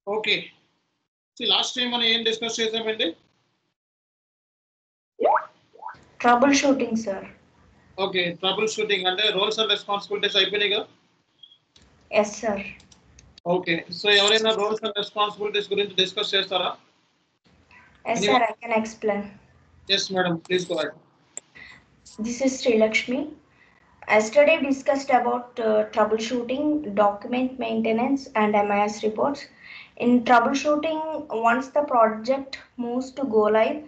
Okay. See, last time మనం ఏం discuss చేసామండి? Troubleshooting, sir. Okay, trouble shooting అంటే రోల్స్ అండ్ రెస్పాన్సిబిలిటీస్ అయిపోయినాయి కదా? Yes, sir. ఓకే, సో ఎవరైనా రోల్స్ అండ్ రెస్పాన్సిబిలిటీస్ గురించి డిస్కస్ చేస్తారా? Yes, sir, I can explain. Yes, madam, please go ahead. This is Sri Lakshmi. Yesterday discussed about troubleshooting, document maintenance, and MIS reports. In troubleshooting, once the project moves to go live,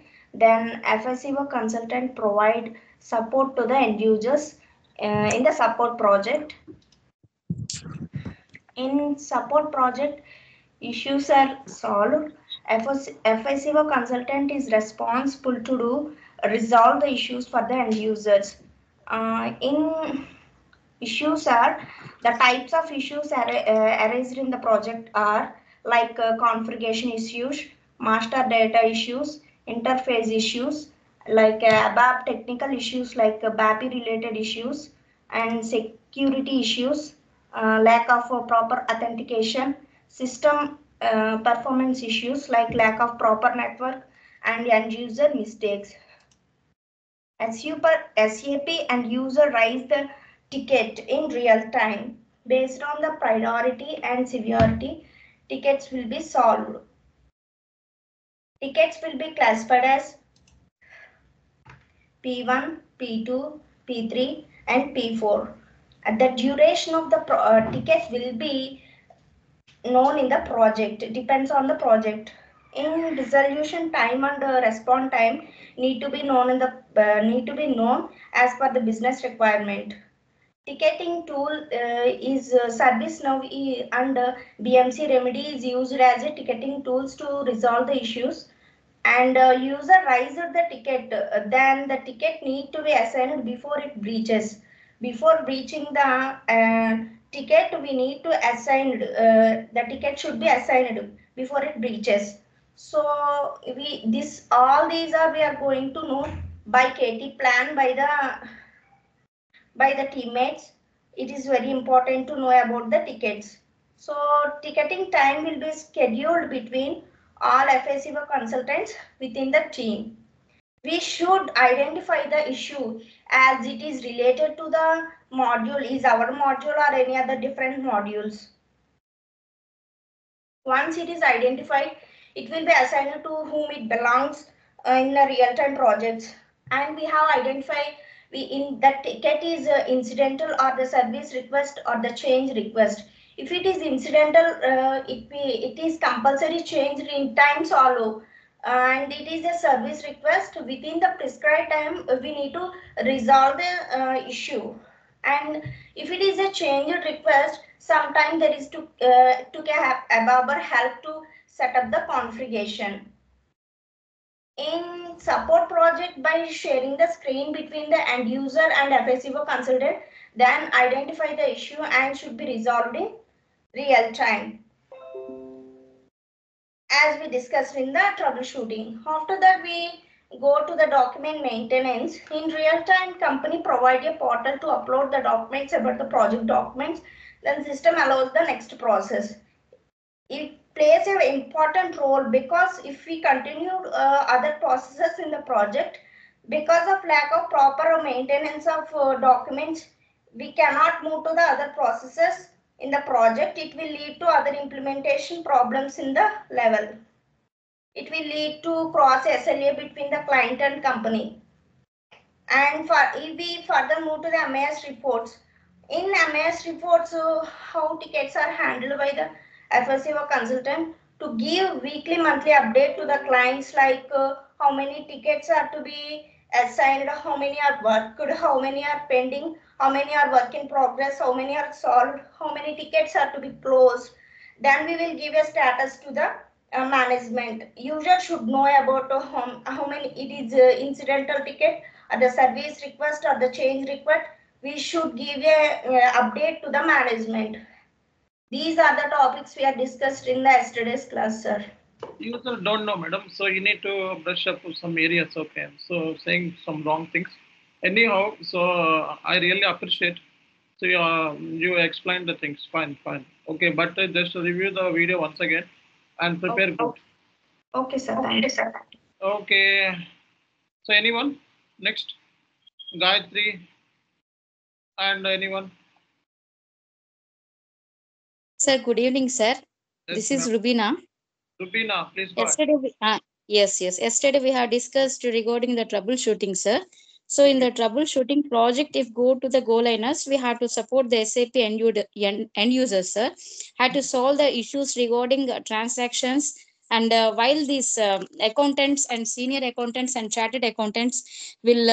then FSEO consultant provide support to the end users in the support project. In support project, issues are solved. FSEO consultant is responsible to resolve the issues for the end users. In issues are the types of issues arised in the project are like configuration issues, master data issues, interface issues, like ABAP technical issues like BAPI related issues, and security issues, lack of proper authentication, system performance issues like lack of proper network, and end user mistakes. SAP and user raise the ticket in real time. Based on the priority and severity, tickets will be solved. Tickets will be classified as P1, P2, P3 and P4. The duration of the ticket will be known in the project. It depends on the project. In resolution time and response time need to be known as per the business requirement. Ticketing tool is ServiceNow and BMC Remedy is used as a ticketing tools to resolve the issues. And user raises the ticket, then the ticket need to be assigned before it breaches. Before breaching the ticket, we need to assign the ticket should be assigned before it breaches. So all these are we are going to know by KT plan by the teammates. It is very important to know about the tickets. So ticketing time will be scheduled between all FSEO consultants within the team. We should identify the issue as it is related to the module, is our module or any other different modules. Once it is identified, it will be assigned to whom it belongs in the real-time projects. And we have identified in that ticket is incidental or the service request or the change request. If it is incidental, it is compulsory change in time follow, and it is a service request within the prescribed time. We need to resolve the issue. And if it is a change request, sometimes there is to get ABAP help to set up the configuration. In support project, by sharing the screen between the end user and FSEO consultant, then identify the issue and should be resolved in real time, as we discussed in the troubleshooting. After that, we go to the document maintenance. In real time, company provide a portal to upload the documents about the project documents. Then system allows the next process. It plays an important role because if we continue other processes in the project, because of lack of proper maintenance of documents, we cannot move to the other processes in the project. It will lead to other implementation problems in the level. It will lead to cross SLA between the client and company. And if we further move to the MIS reports, in MIS reports, how tickets are handled by the FSEO consultant to give weekly, monthly update to the clients, like how many tickets are to be assigned, how many are worked, how many are pending, how many are work in progress, how many are solved, how many tickets are to be closed. Then we will give a status to the management. User should know about how many it is incidental ticket, or the service request or the change request. We should give a update to the management. These are the topics we have discussed in the yesterday's class, sir. User don't know, madam, so you need to brush up some areas. Okay, so saying some wrong things. Anyhow, so I really appreciate. So you explained the things. Fine. Okay, but just to review the video once again. and prepare good. Okay, sir. Thank you, sir. Okay. So anyone? Next. Gayatri and anyone? Sir, good evening, sir. Yes, This is ma'am. Rubina. Rubina, please go ahead. Yesterday we have discussed regarding the troubleshooting, sir. So in the troubleshooting project, if go to the goal liners, we have to support the SAP end users, sir. Had to solve the issues regarding transactions. And while these accountants and senior accountants and chartered accountants will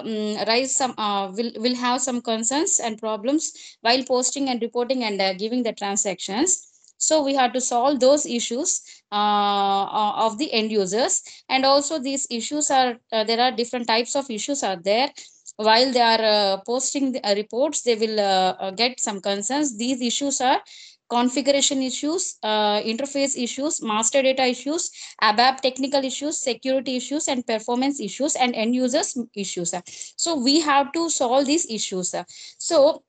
will have some concerns and problems while posting and reporting and giving the transactions. So we have to solve those issues of the end users. And also these issues are there are different types of issues are there. While they are posting the reports, they will get some concerns. These issues are configuration issues, interface issues, master data issues, ABAP technical issues, security issues, and performance issues, and end users issues. So we have to solve these issues. So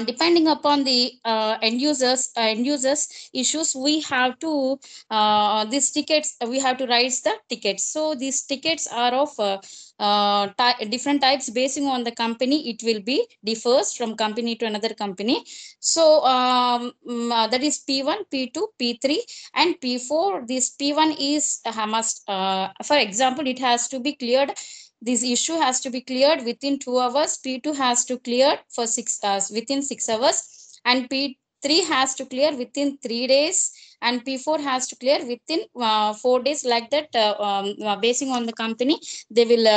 depending upon the end users issues, we have to these tickets, we have to raise the tickets. So these tickets are of different types. Basing on the company, it will be differs from company to another company. So that is P1, P2, P3, and P4. This P1 is must for example, it has to be cleared. This issue has to be cleared within 2 hours. P2 has to clear for 6 hours within 6 hours, and P3 has to clear within 3 days, and P4 has to clear within 4 days. Like that, basing on the company, they will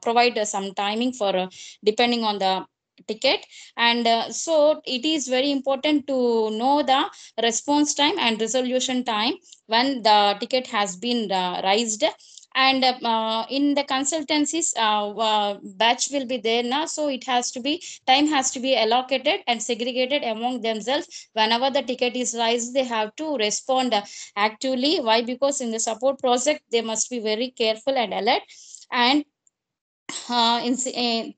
provide some timing for depending on the ticket. And so it is very important to know the response time and resolution time when the ticket has been raised. And in the consultancies, batch will be there now, so it has to be time has to be allocated and segregated among themselves. Whenever the ticket is raised, they have to respond actively. Why? Because in the support project, they must be very careful and alert. And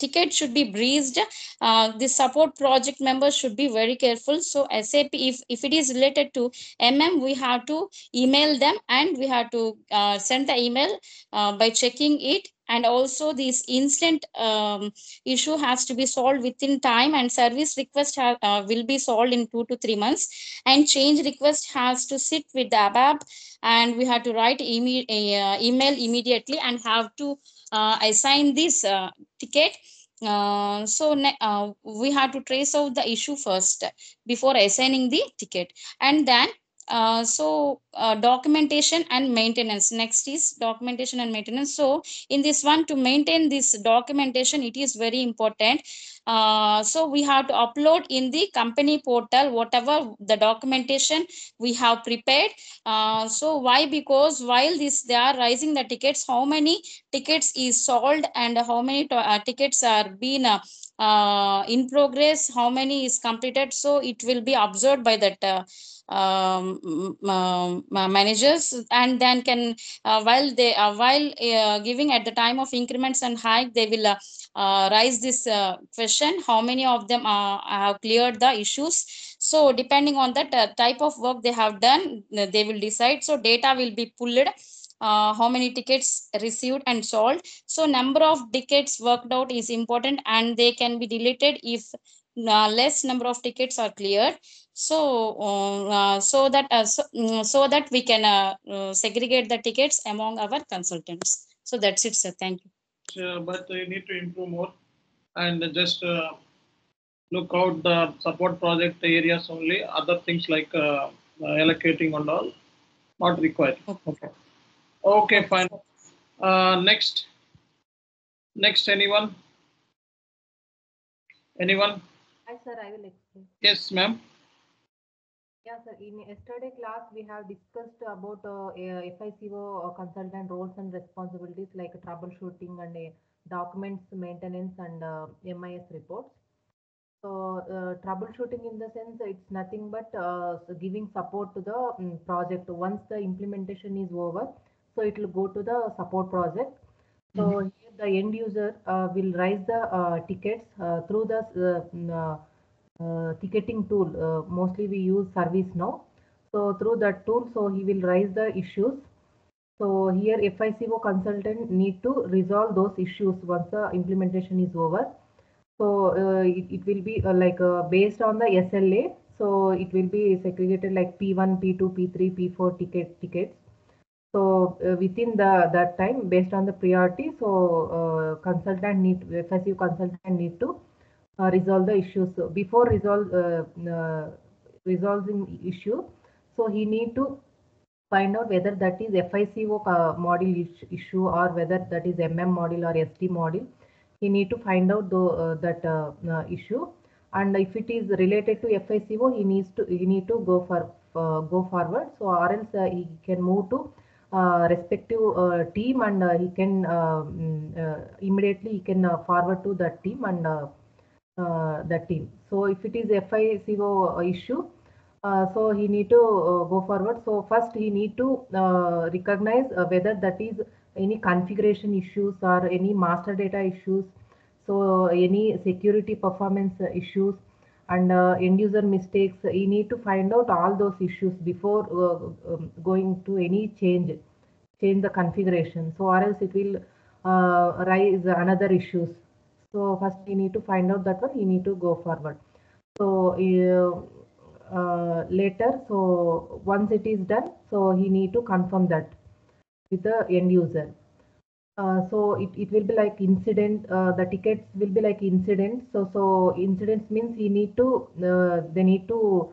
ticket should be breezed. The support project members should be very careful. So SAP, if it is related to we have to email them, and we have to send the email by checking it. And also this instant issue has to be solved within time, and service request will be solved in 2 to 3 months. And change request has to sit with the ABAP, and we have to write email immediately, and have to assign this ticket. We have to trace out the issue first before assigning the ticket. And then documentation and maintenance. Next is documentation and maintenance. So in this one, to maintain this documentation, it is very important. So we have to upload in the company portal whatever the documentation we have prepared. So why? Because while this they are raising the tickets, how many tickets is solved, and how many tickets are being in progress, how many is completed. So it will be observed by that managers. And then can while giving at the time of increments and hike, they will raise this question, how many of them have cleared the issues. So depending on that type of work they have done, they will decide. So data will be pulled, how many tickets received and solved. So number of tickets worked out is important, and they can be deleted if less number of tickets are cleared. So that we can segregate the tickets among our consultants. So that's it, sir. Thank you. But you need to improve more, and just look out the support project areas only. Other things like allocating and all, not required. Okay, fine. Next, anyone? Hi, sir. I will explain. Yes, ma'am. Yeah, sir. In yesterday class, we have discussed about FICO consultant roles and responsibilities like troubleshooting and documents maintenance and MIS reports. So troubleshooting in the sense it's nothing but giving support to the project. Once the implementation is over, so it will go to the support project. So here the end user will raise the tickets through the ticketing tool. Mostly we use ServiceNow. So through that tool, so he will raise the issues. So here FICO consultant need to resolve those issues once the implementation is over. So it will be based on the SLA. So it will be segregated like P1, P2, P3, P4 tickets. So within that time, based on the priority, so FICO consultant need to resolve the issues. So before resolving issue, so he need to find out whether that is FICO module issue or whether that is module or SD module. He need to find out that issue, and if it is related to FICO, he need to go forward. So or else he can move to respective team, and he can immediately he can forward to that team and that team. So if it is FICO issue, so he need to go forward. So first he need to recognize whether that is any configuration issues or any master data issues, so any security performance issues and end user mistakes. You need to find out all those issues before going to any change the configuration. So or else it will raise another issues. So first you need to find out that one, you need to go forward. So later, so once it is done, so he need to confirm that with the end user. So it will be like incident, the tickets will be like incidents. So incidents means he need to, they need to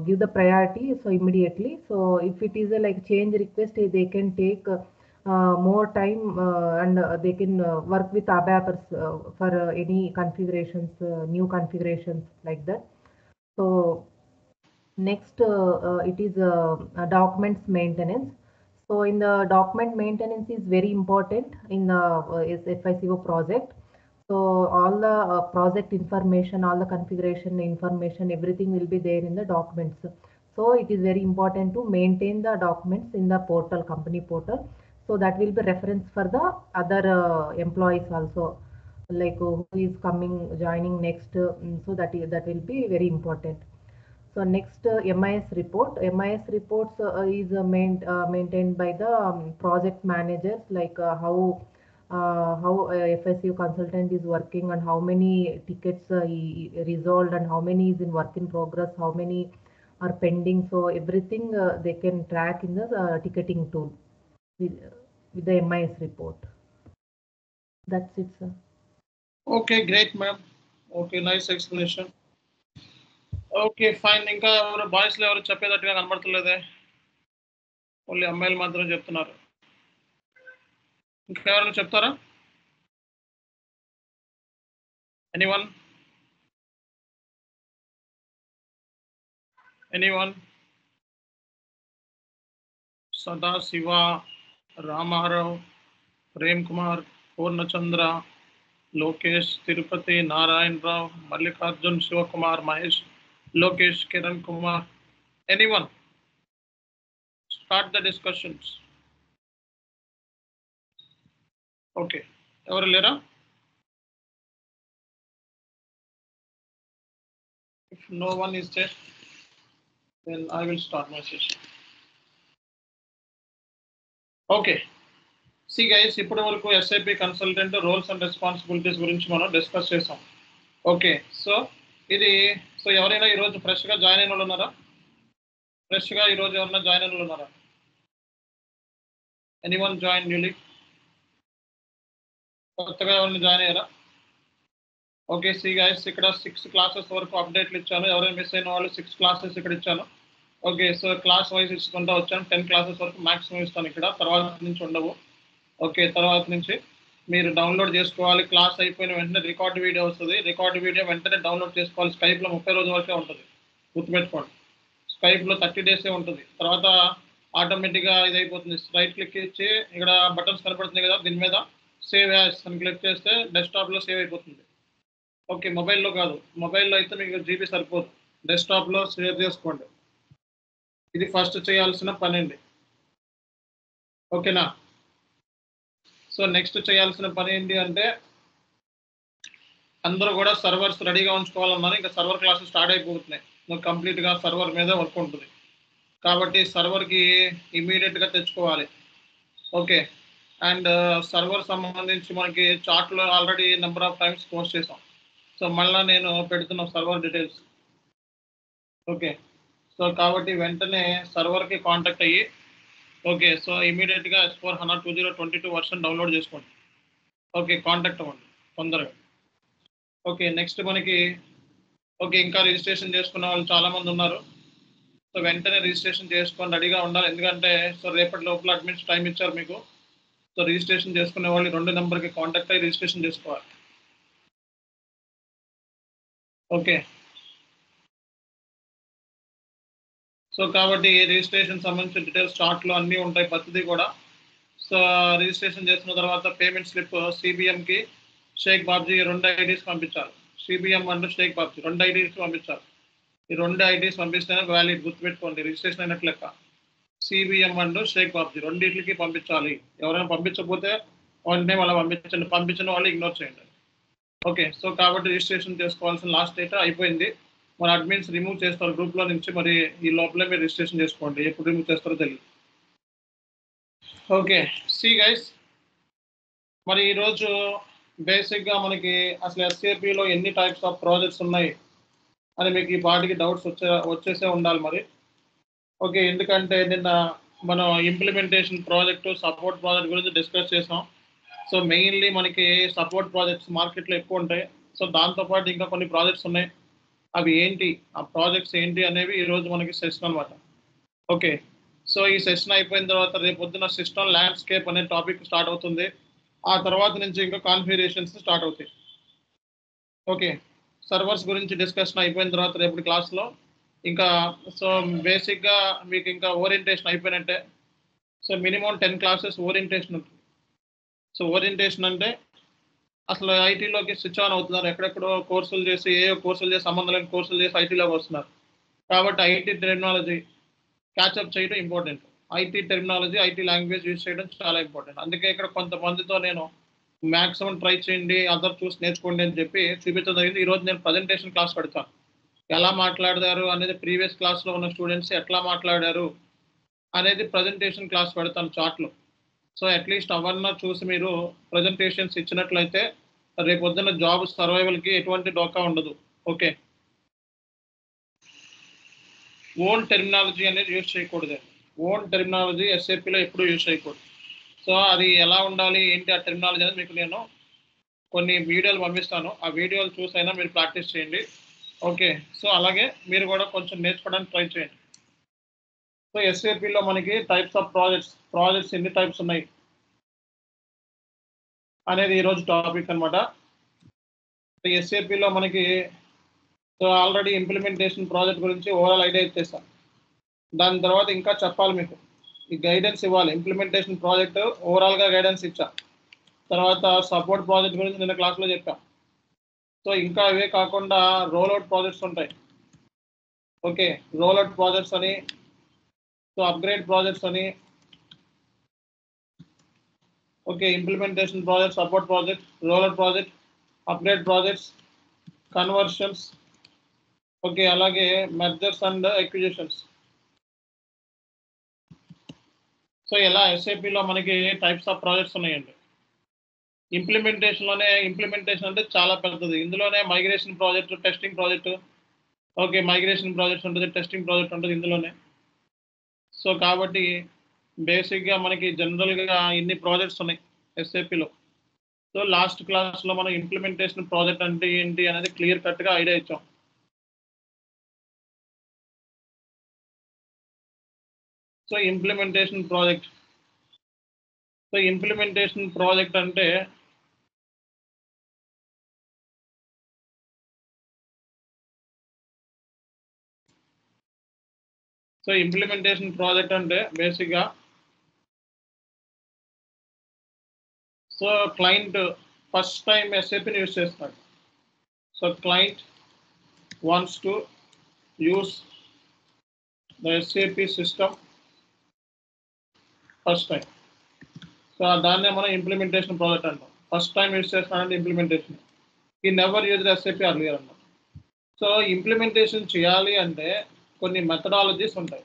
give the priority, so immediately. So if it is a like change request, they can take more time and they can work with ABAPers for any configurations, new configurations like that. So next, it is documents maintenance. So in the document maintenance is very important in the FICO project. So all the project information, all the configuration information, everything will be there in the documents. So it is very important to maintain the documents in the portal, company portal. So that will be reference for the other employees also, like who is coming, joining next. So that will be very important. So next, MIS report. MIS reports is maintained by the project managers, like how FSU consultant is working and how many tickets he resolved and how many is in work in progress, how many are pending. So everything they can track in the ticketing tool with the MIS report. That's it, sir. Okay, great, ma'am. Okay, nice explanation. Okay fine. ఇంకా ఎవరు బాయ్స్లో ఎవరు చెప్పేటట్టుగా కనబడతలేదే, only అమ్మాయిలు మాత్రం చెప్తున్నారు. ఇంకా ఎవరైనా చెప్తారా? Anyone? Sadashiva, Ramarao, Prem Kumar, Purnachandra, Lokesh, Tirupati, Narayanarao, Mallikarjun, Shivakumar, Mahesh, Lokesh, Kiran Kumar. Anyone? Start the discussions. Okay, ఎవరు లేరా? If no one is there, then I will start my session. Okay. See guys, ఇప్పటి వరకు SAP consultant roles and responsibilities గురించి మనం డిస్కస్ చేసాం. ఓకే, సో ఎవరైనా ఈరోజు ఫ్రెష్గా జాయిన్ అయిన వాళ్ళు ఉన్నారా? ఫ్రెష్గా ఈరోజు ఎవరైనా జాయిన్ అయిన వాళ్ళు ఉన్నారా? Anyone join newly? కొత్తగా ఎవరైనా జాయిన్ అయ్యారా? ఓకే, సి గైస్, ఇక్కడ 6 క్లాసెస్ వరకు అప్డేట్లు ఇచ్చాను. ఎవరైనా మిస్ అయిన వాళ్ళు 6 క్లాసెస్ ఇక్కడ ఇచ్చాను. ఓకే, సో క్లాస్ వైజ్ ఇచ్చుకుంటూ వచ్చాను. 10 క్లాసెస్ వరకు మ్యాక్సిమం ఇస్తాను ఇక్కడ, తర్వాత నుంచి ఉండవు. ఓకే, తర్వాత నుంచి మీరు డౌన్లోడ్ చేసుకోవాలి. క్లాస్ అయిపోయిన వెంటనే రికార్డ్ వీడియో వస్తుంది. రికార్డ్ వీడియో వెంటనే డౌన్లోడ్ చేసుకోవాలి. స్కైప్లో 30 రోజుల వరకే ఉంటుంది, గుర్తుపెట్టుకోండి. స్కైప్లో 30 డేసే ఉంటుంది. తర్వాత ఆటోమేటిక్గా ఇది అయిపోతుంది. రైట్ క్లిక్ ఇచ్చి ఇక్కడ బటన్స్ కనపడుతుంది కదా, దీని మీద సేవ్ యాజ్ అని క్లిక్ చేస్తే డెస్క్టాప్లో సేవ్ అయిపోతుంది. ఓకే, మొబైల్లో కాదు. మొబైల్లో అయితే మీకు జీబీ సరిపోదు, డెస్క్టాప్లో సేవ్ చేసుకోండి. ఇది ఫస్ట్ చేయాల్సిన పని అండి. ఓకేనా? సో నెక్స్ట్ చేయాల్సిన పని ఏంటి అంటే, అందరూ కూడా సర్వర్స్ రెడీగా ఉంచుకోవాలన్నారు. ఇంకా సర్వర్ క్లాసెస్ స్టార్ట్ అయిపోతున్నాయి. కంప్లీట్గా సర్వర్ మీద వర్క్ ఉంటుంది. కాబట్టి సర్వర్కి ఇమీడియట్గా తెచ్చుకోవాలి. ఓకే. అండ్ సర్వర్ సంబంధించి మనకి చార్ట్లో already number of times post చేసాం. సో మళ్ళీ నేను పెడుతున్న సర్వర్ డీటెయిల్స్. ఓకే. సో కాబట్టి వెంటనే సర్వర్కి కాంటాక్ట్ అయ్యి ఓకే. సో ఇమీడియట్గా S/4HANA 2022 వర్షన్ డౌన్లోడ్ చేసుకోండి. ఓకే. కాంటాక్ట్ అవ్వండి తొందరగా. ఓకే. నెక్స్ట్ మనకి ఓకే ఇంకా రిజిస్ట్రేషన్ చేసుకున్న వాళ్ళు చాలామంది ఉన్నారు. సో వెంటనే రిజిస్ట్రేషన్ చేసుకొని రెడీగా ఉండాలి. ఎందుకంటే సో రేపటి లోపల అడ్మిన్స్ టైం ఇచ్చారు మీకు. సో రిజిస్ట్రేషన్ చేసుకునే వాళ్ళు 2 నెంబర్కి కాంటాక్ట్ అయ్యి రిజిస్ట్రేషన్ చేసుకోవాలి. ఓకే. సో కాబట్టి రిజిస్ట్రేషన్ సంబంధించిన డీటెయిల్స్ చార్ట్లో అన్నీ ఉంటాయి ప్రతిదీ కూడా. సో రిజిస్ట్రేషన్ చేసిన తర్వాత పేమెంట్ స్లిప్ సిబిఎంకి షేక్ బాబ్జీ 2 ఐడీస్ పంపించాలి. CBM and Sheikh Babji 2 IDs పంపించాలి. ఈ 2 ఐడీస్ పంపిస్తేనే వ్యాలిడ్, గుర్తుపెట్టుకోండి. రిజిస్ట్రేషన్ అయినట్లు లెక్క. సిబిఎం అండ్ షేక్ బాబ్జీ రెండింటికి పంపించాలి. ఎవరైనా పంపించకపోతే వెంటనే వాళ్ళ పంపించిన వాళ్ళు ఇగ్నోర్ చేయండి. ఓకే. సో కాబట్టి రిజిస్ట్రేషన్ చేసుకోవాల్సిన లాస్ట్ డేట్ అయిపోయింది. మన అడ్మిన్స్ రిమూవ్ చేస్తారు గ్రూప్లో నుంచి. మరి ఈ లోపలే మీరు రిజిస్ట్రేషన్ చేసుకోండి. ఎప్పుడు రిమూవ్ చేస్తారో తెలియదు. ఓకే. సి గైస్, మరి ఈరోజు బేసిక్గా మనకి అసలు ఎస్ఏపిలో ఎన్ని టైప్స్ ఆఫ్ ప్రాజెక్ట్స్ ఉన్నాయి అని మీకు ఈ పాటికి డౌట్స్ వచ్చేసే ఉండాలి మరి. ఓకే. ఎందుకంటే నిన్న మనం ఇంప్లిమెంటేషన్ ప్రాజెక్టు, సపోర్ట్ ప్రాజెక్ట్ గురించి డిస్కస్ చేసాం. సో మెయిన్లీ మనకి సపోర్ట్ ప్రాజెక్ట్స్ మార్కెట్లో ఎక్కువ ఉంటాయి. సో దాంతోపాటు ఇంకా కొన్ని ప్రాజెక్ట్స్ ఉన్నాయి. అవి ఏంటి, ఆ ప్రాజెక్ట్స్ ఏంటి అనేవి ఈరోజు మనకి సెషన్ అనమాట. ఓకే. సో ఈ సెషన్ అయిపోయిన తర్వాత రేపు పొద్దున సిస్టమ్ ల్యాండ్స్కేప్ అనే టాపిక్ స్టార్ట్ అవుతుంది. ఆ తర్వాత నుంచి ఇంకా కాన్ఫిగరేషన్స్ స్టార్ట్ అవుతాయి. ఓకే. సర్వర్స్ గురించి డిస్కషన్ అయిపోయిన తర్వాత రేపటి క్లాస్లో ఇంకా సో బేసిక్గా మీకు ఇంకా ఓరియంటేషన్ అయిపోయినట్టే. సో మినిమం 10 క్లాసెస్ ఓరియంటేషన్ ఉంటుంది. సో ఓరియంటేషన్ అంటే అసలు ఐటీలోకి స్విచ్ ఆన్ అవుతున్నారు. ఎక్కడెక్కడో కోర్సులు చేసి కోర్సులు చేసి సంబంధం లేని కోర్సులు చేసి ఐటీలోకి వస్తున్నారు. కాబట్టి ఐటీ టెర్మినాలజీ క్యాచ్అప్ చేయడం important. IT terminology, IT language use చేయడం చాలా ఇంపార్టెంట్. అందుకే ఇక్కడ కొంతమందితో నేను మ్యాక్సిమం ట్రై చేయండి, అందరు చూసి నేర్చుకోండి అని చెప్పి చూపించడం జరిగింది. ఈరోజు నేను ప్రజెంటేషన్ క్లాస్ పెడతాను. ఎలా మాట్లాడారు అనేది ప్రీవియస్ క్లాస్లో ఉన్న స్టూడెంట్స్ ఎట్లా మాట్లాడారు అనేది ప్రజెంటేషన్ క్లాస్ పెడతాను చార్ట్లో. సో అట్లీస్ట్ అవన్నీ చూసి మీరు ప్రజెంటేషన్స్ ఇచ్చినట్లయితే రేపు పొద్దున్న జాబ్ సర్వైవల్కి ఎటువంటి డోకా ఉండదు. ఓకే. ఓన్ టెర్మినాలజీ అనేది యూజ్ చేయకూడదు. ఓన్ టెర్మినాలజీ ఎస్ఏపిలో ఎప్పుడు యూజ్ చేయకూడదు. సో అది ఎలా ఉండాలి ఏంటి ఆ టెర్మినాలజీ అనేది మీకు నేను కొన్ని వీడియోలు పంపిస్తాను. ఆ వీడియోలు చూసైనా మీరు ప్రాక్టీస్ చేయండి. ఓకే. సో అలాగే మీరు కూడా కొంచెం నేర్చుకోవడానికి ట్రై చేయండి. సో ఎస్ఏపిలో మనకి టైప్స్ ఆఫ్ ప్రాజెక్ట్స్ ఎన్ని టైప్స్ ఉన్నాయి అనేది ఈరోజు టాపిక్ అనమాట. ఎస్ఏపిలో మనకి సో ఆల్రెడీ ఇంప్లిమెంటేషన్ ప్రాజెక్ట్ గురించి ఓవరాల్ ఐడియా ఇచ్చేస్తాం. దాని తర్వాత ఇంకా చెప్పాలి మీకు, ఈ గైడెన్స్ ఇవ్వాలి. ఇంప్లిమెంటేషన్ ప్రాజెక్ట్ ఓవరాల్గా గైడెన్స్ ఇచ్చా. తర్వాత సపోర్ట్ ప్రాజెక్ట్ గురించి నిన్న క్లాస్లో చెప్పా. సో ఇంకా అవే కాకుండా రోల్అవుట్ ప్రాజెక్ట్స్ ఉంటాయి. ఓకే. రోల్అవుట్ ప్రాజెక్ట్స్ అని, సో అప్గ్రేడ్ ప్రాజెక్ట్స్ అని, okay, implementation project, support project, rollout project, upgrade projects, conversions, okay, అలాగే మెర్జర్స్ అండ్ ఎక్విజిషన్స్. సో ఇలా ఎస్ఏపిలో మనకి టైప్స్ ఆఫ్ ప్రాజెక్ట్స్ ఉన్నాయండి. ఇంప్లిమెంటేషన్ అంటే చాలా పెద్దది. ఇందులోనే migration project, testing project, okay, migration projects ఉంటుంది, టెస్టింగ్ ప్రాజెక్ట్ ఉంటుంది ఇందులోనే. సో కాబట్టి బేసిక్గా మనకి జనరల్గా ఇన్ని ప్రాజెక్ట్స్ ఉన్నాయి ఎస్ఏపిలో. సో లాస్ట్ క్లాస్లో మనం ఇంప్లిమెంటేషన్ ప్రాజెక్ట్ అంటే ఏంటి అనేది క్లియర్ కట్గా ఐడియా ఇచ్చాం. సో ఇంప్లిమెంటేషన్ ప్రాజెక్ట్ అంటే బేసిక్గా సో క్లయింట్ ఫస్ట్ టైం ఎస్ఏపిని యూజ్ చేస్తున్నాడు. So client wants to use the SAP system first time. So దాన్నే మనం ఇంప్లిమెంటేషన్ ప్రాజెక్ట్ అంటాం. ఫస్ట్ టైం యూజ్ చేస్తున్నాడంటే implementation. He never use SAP earlier అన్నమాట. సో ఇంప్లిమెంటేషన్ చేయాలి అంటే కొన్ని మెథడాలజీస్ ఉంటాయి.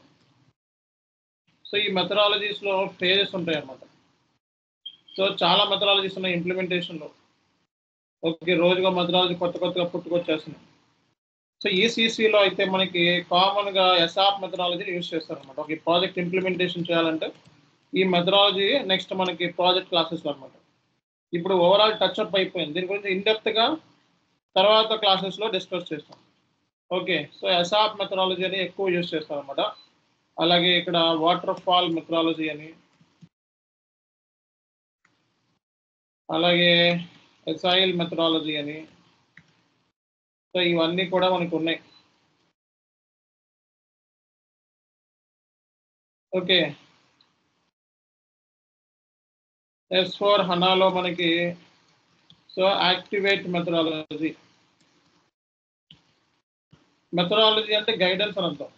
సో ఈ మెథడాలజీస్లో ఫేజెస్ ఉంటాయి అన్నమాట. సో చాలా మెథడాలజీస్ ఉన్నాయి ఇంప్లిమెంటేషన్లో. ఓకే, రోజుగా మెథడాలజీ కొత్తగా పుట్టుకొచ్చేస్తున్నాయి. సో ఈసీసీలో అయితే మనకి కామన్గా ఎస్ఆప్ మెథడాలజీ యూజ్ చేస్తారనమాట. ఒక ప్రాజెక్ట్ ఇంప్లిమెంటేషన్ చేయాలంటే ఈ మెథడాలజీ నెక్స్ట్ మనకి ప్రాజెక్ట్ క్లాసెస్లో అనమాట. ఇప్పుడు ఓవరాల్ టచ్అప్ అయిపోయింది. దీని గురించి ఇన్డెప్త్గా తర్వాత క్లాసెస్లో డిస్కస్ చేస్తాం. ఓకే, సో ఎస్ఆప్ మెథడాలజీ అని ఎక్కువ యూజ్ చేస్తారనమాట. అలాగే ఇక్కడ వాటర్ ఫాల్ మెథడాలజీ అని, అలాగే ఎసైల్ మెథడాలజీ అని, సో ఇవన్నీ కూడా మనకు ఉన్నాయి. ఓకే, S4 హనాలో మనకి సో యాక్టివేట్ మెథడాలజీ. మెథడాలజీ అంటే గైడెన్స్ అని అర్థం.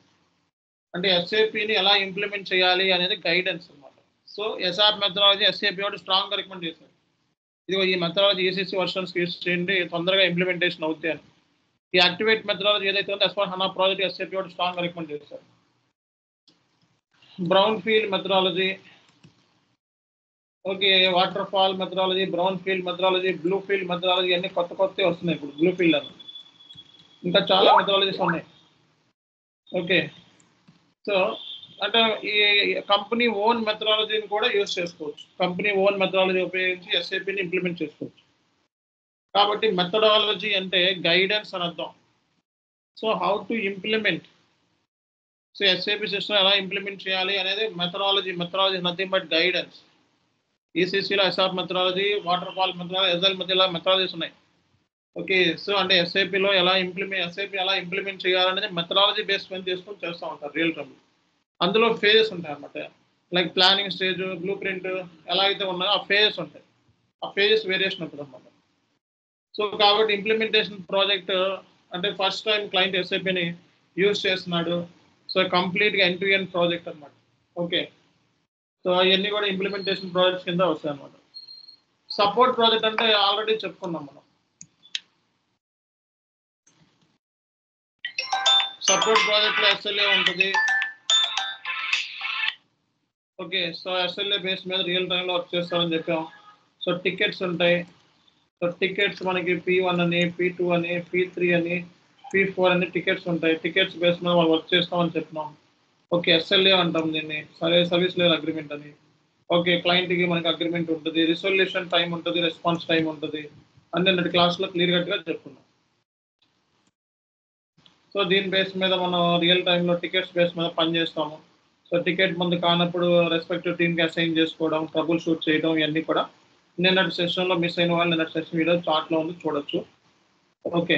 అంటే ఎస్ఏపిని ఎలా ఇంప్లిమెంట్ చేయాలి అనేది గైడెన్స్ అనమాట. సో ఎస్ఆప్ మెథడాలజీ ఎస్ఏపి వాడు స్ట్రాంగ్గా రికమెండ్ చేశారు. ఇదిగో ఈ మెథడాలజీ ఈసీసీ వర్షన్స్ యూస్ చేయండి, తొందరగా ఇంప్లిమెంటేషన్ అవుతాయి అని. ఈ యాక్టివేట్ మెథడాలజీ ఏదైతే ఉందో S4 హనా ప్రాజెక్ట్ ఎస్ఏపి వాడు స్ట్రాంగ్గా రికమెండ్ చేశారు. Brown field methodology, okay, water fall methodology, brown field methodology, blue field methodology అన్ని కొత్త వస్తున్నాయి ఇప్పుడు. బ్లూ ఫీల్డ్ అని ఇంకా చాలా మెథడాలజీస్ ఉన్నాయి. ఓకే, సో అంటే ఈ కంపెనీ ఓన్ మెథడాలజీని కూడా యూజ్ చేసుకోవచ్చు. కంపెనీ ఓన్ మెథడాలజీ ఉపయోగించి ఎస్ఏపిని ఇంప్లిమెంట్ చేసుకోవచ్చు. కాబట్టి మెథడాలజీ అంటే గైడెన్స్ అని అర్థం. So how to implement, so SAP system ఎలా ఇంప్లిమెంట్ చేయాలి అనేది methodology. Methodology nothing but guidance. ఈసీసీలో ASAP methodology, waterfall methodology, agile methodologies ఉన్నాయి. ఓకే, సో అంటే ఎస్ఏపిలో ఎస్ఏపి ఎలా ఇంప్లిమెంట్ చేయాలనేది మెథడాలజీ బేస్ పని చేసుకొని చేస్తూ ఉంటారు రియల్ టైంలో. అందులో ఫేజెస్ ఉంటాయి అన్నమాట. Like planning stage, blue print ఎలా అయితే ఉన్నాయో ఆ ఫేజెస్ ఉంటాయి. ఆ ఫేజెస్ వేరియేషన్ ఉంటుంది అన్నమాట. సో కాబట్టి ఇంప్లిమెంటేషన్ ప్రాజెక్ట్ అంటే ఫస్ట్ టైం క్లయింట్ ఎస్ఏపిని యూజ్ చేస్తున్నాడు. సో కంప్లీట్గా ఎండ్ టు ఎండ్ ప్రాజెక్ట్ అనమాట. ఓకే, సో అవన్నీ కూడా ఇంప్లిమెంటేషన్ ప్రాజెక్ట్స్ కింద వస్తాయి అన్నమాట. సపోర్ట్ ప్రాజెక్ట్ అంటే ఆల్రెడీ చెప్పుకున్నాం మనం. సపోర్ట్ ప్రాజెక్ట్లో ఎస్ఎల్ఏ ఉంటుంది. ఓకే, సో ఎస్ఎల్ఏ బేస్ మీద రియల్ టైంలో వర్క్ చేస్తామని చెప్పాం. సో టికెట్స్ ఉంటాయి. సో టికెట్స్ మనకి P1 అని, P2 అని, P3 అని, P4 అని టికెట్స్ ఉంటాయి. టికెట్స్ బేస్ మీద మనం వర్క్ చేస్తామని చెప్పినాం. ఓకే, ఎస్ఎల్ఏ అంటాం దీన్ని, సర్వీస్ లెవెల్ అగ్రిమెంట్ అని. ఓకే, క్లయింట్కి మనకి అగ్రిమెంట్ ఉంటుంది, రిజల్యూషన్ టైం ఉంటుంది, రెస్పాన్స్ టైం ఉంటుంది. అన్ని క్లాస్లో క్లియర్ కట్గా చెప్పుకున్నాం. సో దీని బేస్ మీద మనం రియల్ టైంలో టికెట్స్ బేస్ మీద పనిచేస్తాము. సో టికెట్ ముందు కానప్పుడు రెస్పెక్టివ్ టీమ్కి అసైన్ చేసుకోవడం, ట్రబుల్ షూట్ చేయడం, ఇవన్నీ కూడా నిన్నటి సెషన్లో మిస్ అయిన వాళ్ళు నిన్నటి సెషన్ వీడియో చార్ట్లో ఉంది, చూడొచ్చు. ఓకే,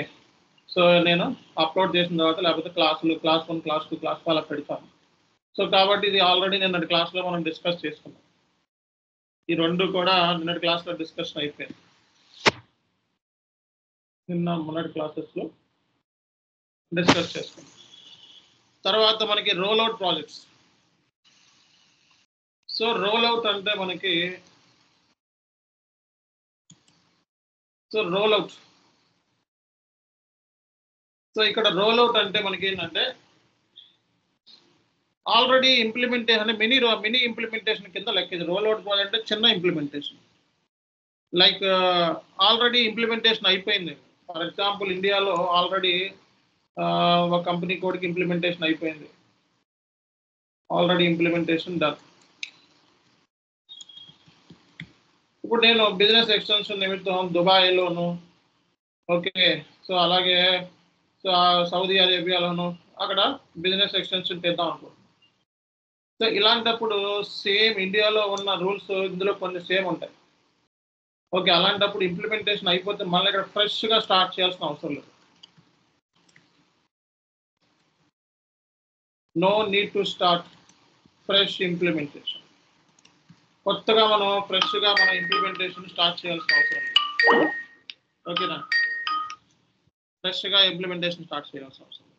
సో నేను అప్లోడ్ చేసిన తర్వాత లేకపోతే క్లాస్ 1, క్లాస్ 2, క్లాస్ 4 అలా పెడతాను. సో కాబట్టి ఇది ఆల్రెడీ నిన్నటి క్లాస్లో మనం డిస్కస్ చేసుకున్నాం. ఈ రెండు కూడా నిన్నటి క్లాస్లో డిస్కషన్ అయిపోయింది. మొన్నటి క్లాసెస్లో డిస్కస్ చేసుకున్నాం. తర్వాత మనకి roll out projects. So roll out అంటే మనకి సో ఇక్కడ రోల్ అవుట్ అంటే మనకి ఏంటంటే ఆల్రెడీ ఇంప్లిమెంటేషన్ మినీ ఇంప్లిమెంటేషన్ కింద లెక్క. ఇది రోల్ అవుట్ ప్రాజెక్ట్ అంటే చిన్న ఇంప్లిమెంటేషన్. లైక్ ఆల్రెడీ ఇంప్లిమెంటేషన్ అయిపోయింది. ఫర్ ఎగ్జాంపుల్ ఇండియాలో ఆల్రెడీ ఒక కంపెనీ కోడ్కి ఇంప్లిమెంటేషన్ అయిపోయింది. Already implementation done. ఇప్పుడు నేను బిజినెస్ ఎక్స్టెన్షన్ నిమిత్తం దుబాయ్లోను, ఓకే, సో అలాగే సో సౌదీ అరేబియాలోను అక్కడ బిజినెస్ ఎక్స్టెన్షన్ చేద్దాం అనుకుంటున్నాను. సో ఇలాంటప్పుడు సేమ్ ఇండియాలో ఉన్న రూల్స్ ఇందులో కొన్ని సేమ్ ఉంటాయి. ఓకే, అలాంటప్పుడు ఇంప్లిమెంటేషన్ అయిపోతే మళ్ళీ ఇక్కడ ఫ్రెష్గా స్టార్ట్ చేయాల్సిన అవసరం లేదు. No need to start fresh implementation. కొత్తగా మనం ఫ్రెష్గా మన ఇంప్లిమెంటేషన్ స్టార్ట్ చేయాల్సిన అవసరం లేదు. ఓకేనా, ఫ్రెష్గా ఇంప్లిమెంటేషన్ స్టార్ట్ చేయాల్సిన అవసరం లేదు.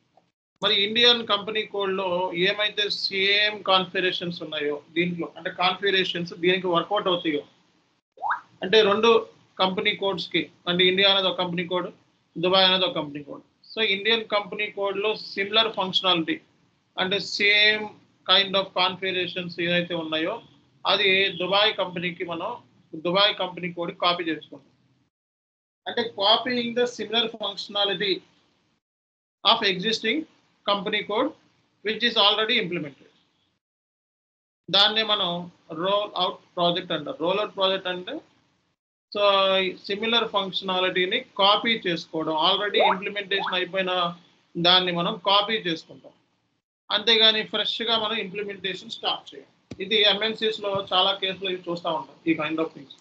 మరి ఇండియన్ కంపెనీ కోడ్లో ఏమైతే సేమ్ కాన్ఫిగరేషన్స్ ఉన్నాయో దీంట్లో, అంటే కాన్ఫిగరేషన్స్ దీనికి వర్కౌట్ అవుతాయో, అంటే రెండు కంపెనీ కోడ్స్కి, అంటే ఇండియా అనేది ఒక కంపెనీ కోడ్, దుబాయ్ అనేది ఒక company code. So Indian company కోడ్లో సిమిలర్ ఫంక్షనాలిటీ అంటే సేమ్ కైండ్ ఆఫ్ కాన్ఫిగరేషన్స్ ఏదైతే ఉన్నాయో అది దుబాయ్ కంపెనీకి మనం దుబాయ్ కంపెనీ కోడ్ కాపీ చేసుకుంటాం. అంటే copying the similar functionality of existing company code which is already implemented. దాన్నే మనం రోల్ అవుట్ ప్రాజెక్ట్ అంటారు. రోల్ అవుట్ ప్రాజెక్ట్ అంటే సో సిమిలర్ ఫంక్షనాలిటీని కాపీ చేసుకోవడం, ఆల్రెడీ ఇంప్లిమెంటేషన్ అయిపోయిన దాన్ని మనం కాపీ చేసుకుంటాం, అంతేగాని ఫ్రెష్గా మనం ఇంప్లిమెంటేషన్ స్టార్ట్ చేయం. ఇది ఎంఎన్సీస్లో చాలా కేసులు ఇవి చూస్తూ ఉంటాం ఈ kind of things.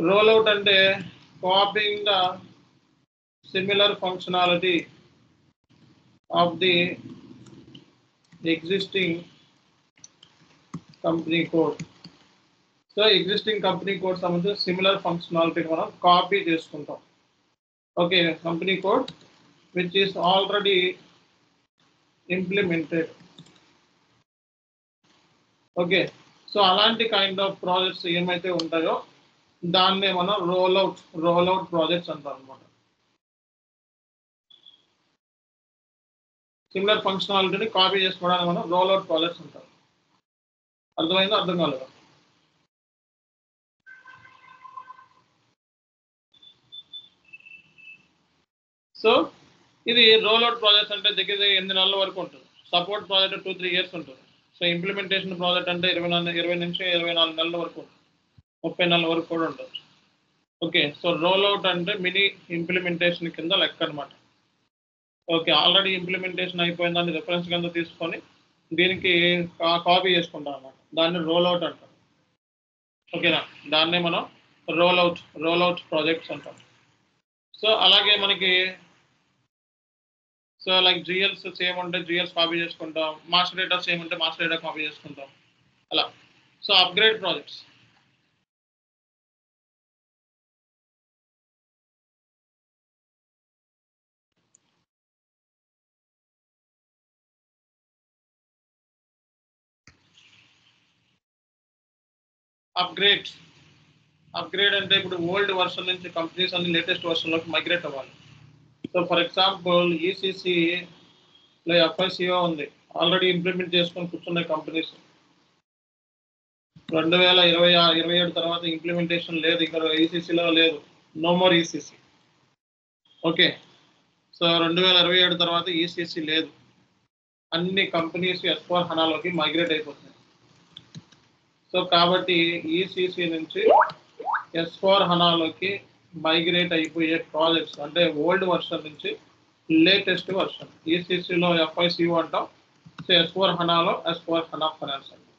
Rollout అంటే copying the similar functionality of the existing company code. So existing company code సంబంధించిన సిమిలర్ ఫంక్షనాలిటీని మనం కాపీ చేసుకుంటాం. Okay, company code which is already implemented. Okay, so అలాంటి కైండ్ ఆఫ్ ప్రాజెక్ట్స్ ఏమైతే ఉంటాయో దాన్నే మనం రోల్ అవుట్ ప్రాజెక్ట్స్ అంటాం అనమాట. సిమిలర్ ఫంక్షనాలిటీని కాపీ చేసుకోవడానికి మనం రోల్ అవుట్ ప్రాజెక్ట్స్ అంటాం. అర్థమైందో అర్థం కాలేదా? సో ఇది రోల్ అవుట్ ప్రాజెక్ట్స్ అంటే దగ్గర 8 నెలల వరకు ఉంటుంది. సపోర్ట్ ప్రాజెక్ట్ 2-3 years ఉంటుంది. సో ఇంప్లిమెంటేషన్ ప్రాజెక్ట్ అంటే 20 నుంచి 24 నెలల వరకు ఉంటుంది, 30 నెలల వరకు కూడా ఉంటుంది. ఓకే, సో రోల్ అవుట్ అంటే మినీ ఇంప్లిమెంటేషన్ కింద లెక్క అనమాట. ఓకే, ఆల్రెడీ ఇంప్లిమెంటేషన్ అయిపోయిందని రిఫరెన్స్ కింద తీసుకొని దీనికి కాపీ చేసుకుంటాం అన్నమాట. దాన్ని రోల్ అవుట్ అంటాం. ఓకేనా, దాన్నే మనం రోల్ అవుట్ ప్రాజెక్ట్స్ అంటాం. సో అలాగే మనకి సో లైక్ జిఎల్స్ సేమ్ ఉంటే జిఎల్స్ కాపీ చేసుకుంటాం, మాస్టర్ డేటా సేమ్ ఉంటే మాస్టర్ డేటా కాపీ చేసుకుంటాం అలా. So upgrade projects. అప్గ్రేడ్ అంటే ఇప్పుడు ఓల్డ్ వర్షన్ నుంచి కంపెనీస్ అన్ని లేటెస్ట్ వర్షన్లోకి మైగ్రేట్ అవ్వాలి. సో ఫర్ ఎగ్జాంపుల్ ఈసీసీలో ఎఫ్ఐసిఓ ఉంది, ఆల్రెడీ ఇంప్లిమెంట్ చేసుకొని కూర్చున్న కంపెనీస్ 2027 తర్వాత ఇంప్లిమెంటేషన్ లేదు, ఇక్కడ ఈసీసీలో లేదు, no more ECC. Okay, so 2027 తర్వాత ఈసీసీ లేదు, అన్ని కంపెనీస్ S/4HANAలోకి మైగ్రేట్ అయిపోతున్నాయి. సో కాబట్టి ఈసీసీ నుంచి S/4HANAలోకి మైగ్రేట్ అయిపోయే ప్రాజెక్ట్స్ అంటే ఓల్డ్ వర్షన్ నుంచి లేటెస్ట్ వర్షన్. ఈసీసీలో ఎఫ్ఐసిఓ అంటాం, సో S/4HANAలో S/4HANA ఫైనాన్స్ అంటాం.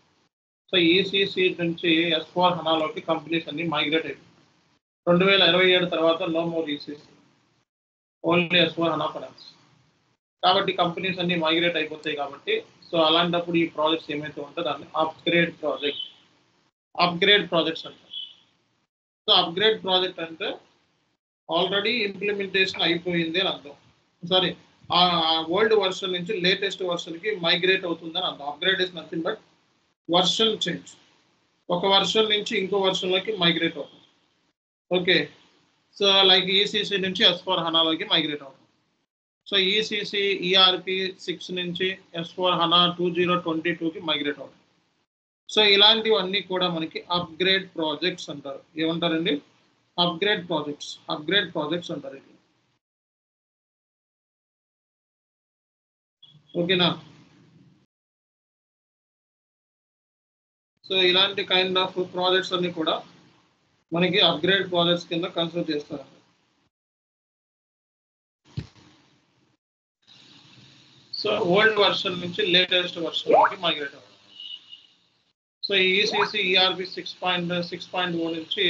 సో ఈసీసీ నుంచి S/4HANAలోకి కంపెనీస్ అన్ని మైగ్రేట్ అయిపోయి 2027 తర్వాత no more ECC, only S/4HANA finance. కాబట్టి కంపెనీస్ అన్ని మైగ్రేట్ అయిపోతాయి. కాబట్టి సో అలాంటప్పుడు ఈ ప్రాజెక్ట్స్ ఏమైతే ఉంటుందో దాన్ని అప్గ్రేడ్ ప్రాజెక్ట్స్ అంటారు. సో అప్గ్రేడ్ ప్రాజెక్ట్ అంటే ఆల్రెడీ ఇంప్లిమెంటేషన్ అయిపోయింది అని అర్థం. సారీ, ఆ ఓల్డ్ వర్షన్ నుంచి లేటెస్ట్ వర్షన్కి మైగ్రేట్ అవుతుందని అర్థం. Upgrade is nothing but version change, ఒక వర్షన్ నుంచి ఇంకో వర్షన్లోకి మైగ్రేట్ అవుతుంది. ఓకే, సో లైక్ ఈసీసీ నుంచి S/4HANAలోకి మైగ్రేట్ అవుతుంది. సో ఈసీసీ ERP 6 నుంచి S/4HANA 2022కి మైగ్రేట్ అవుతుంది. సో ఇలాంటివన్నీ కూడా మనకి అప్గ్రేడ్ ప్రాజెక్ట్స్ అంటారు. ఏమంటారండి? అప్గ్రేడ్ ప్రాజెక్ట్స్ అంటారు. ఓకేనా? సో ఇలాంటి కైండ్ ఆఫ్ ప్రాజెక్ట్స్ అన్ని కూడా మనకి అప్గ్రేడ్ ప్రాజెక్ట్స్ కింద కన్సిడర్ చేస్తారు. సో ఓల్డ్ వర్షన్ నుంచి లేటెస్ట్ వర్షన్లోకి మైగ్రేట్ అవుతుంది. సో ఈసీసీ ERP 6.0 నుంచి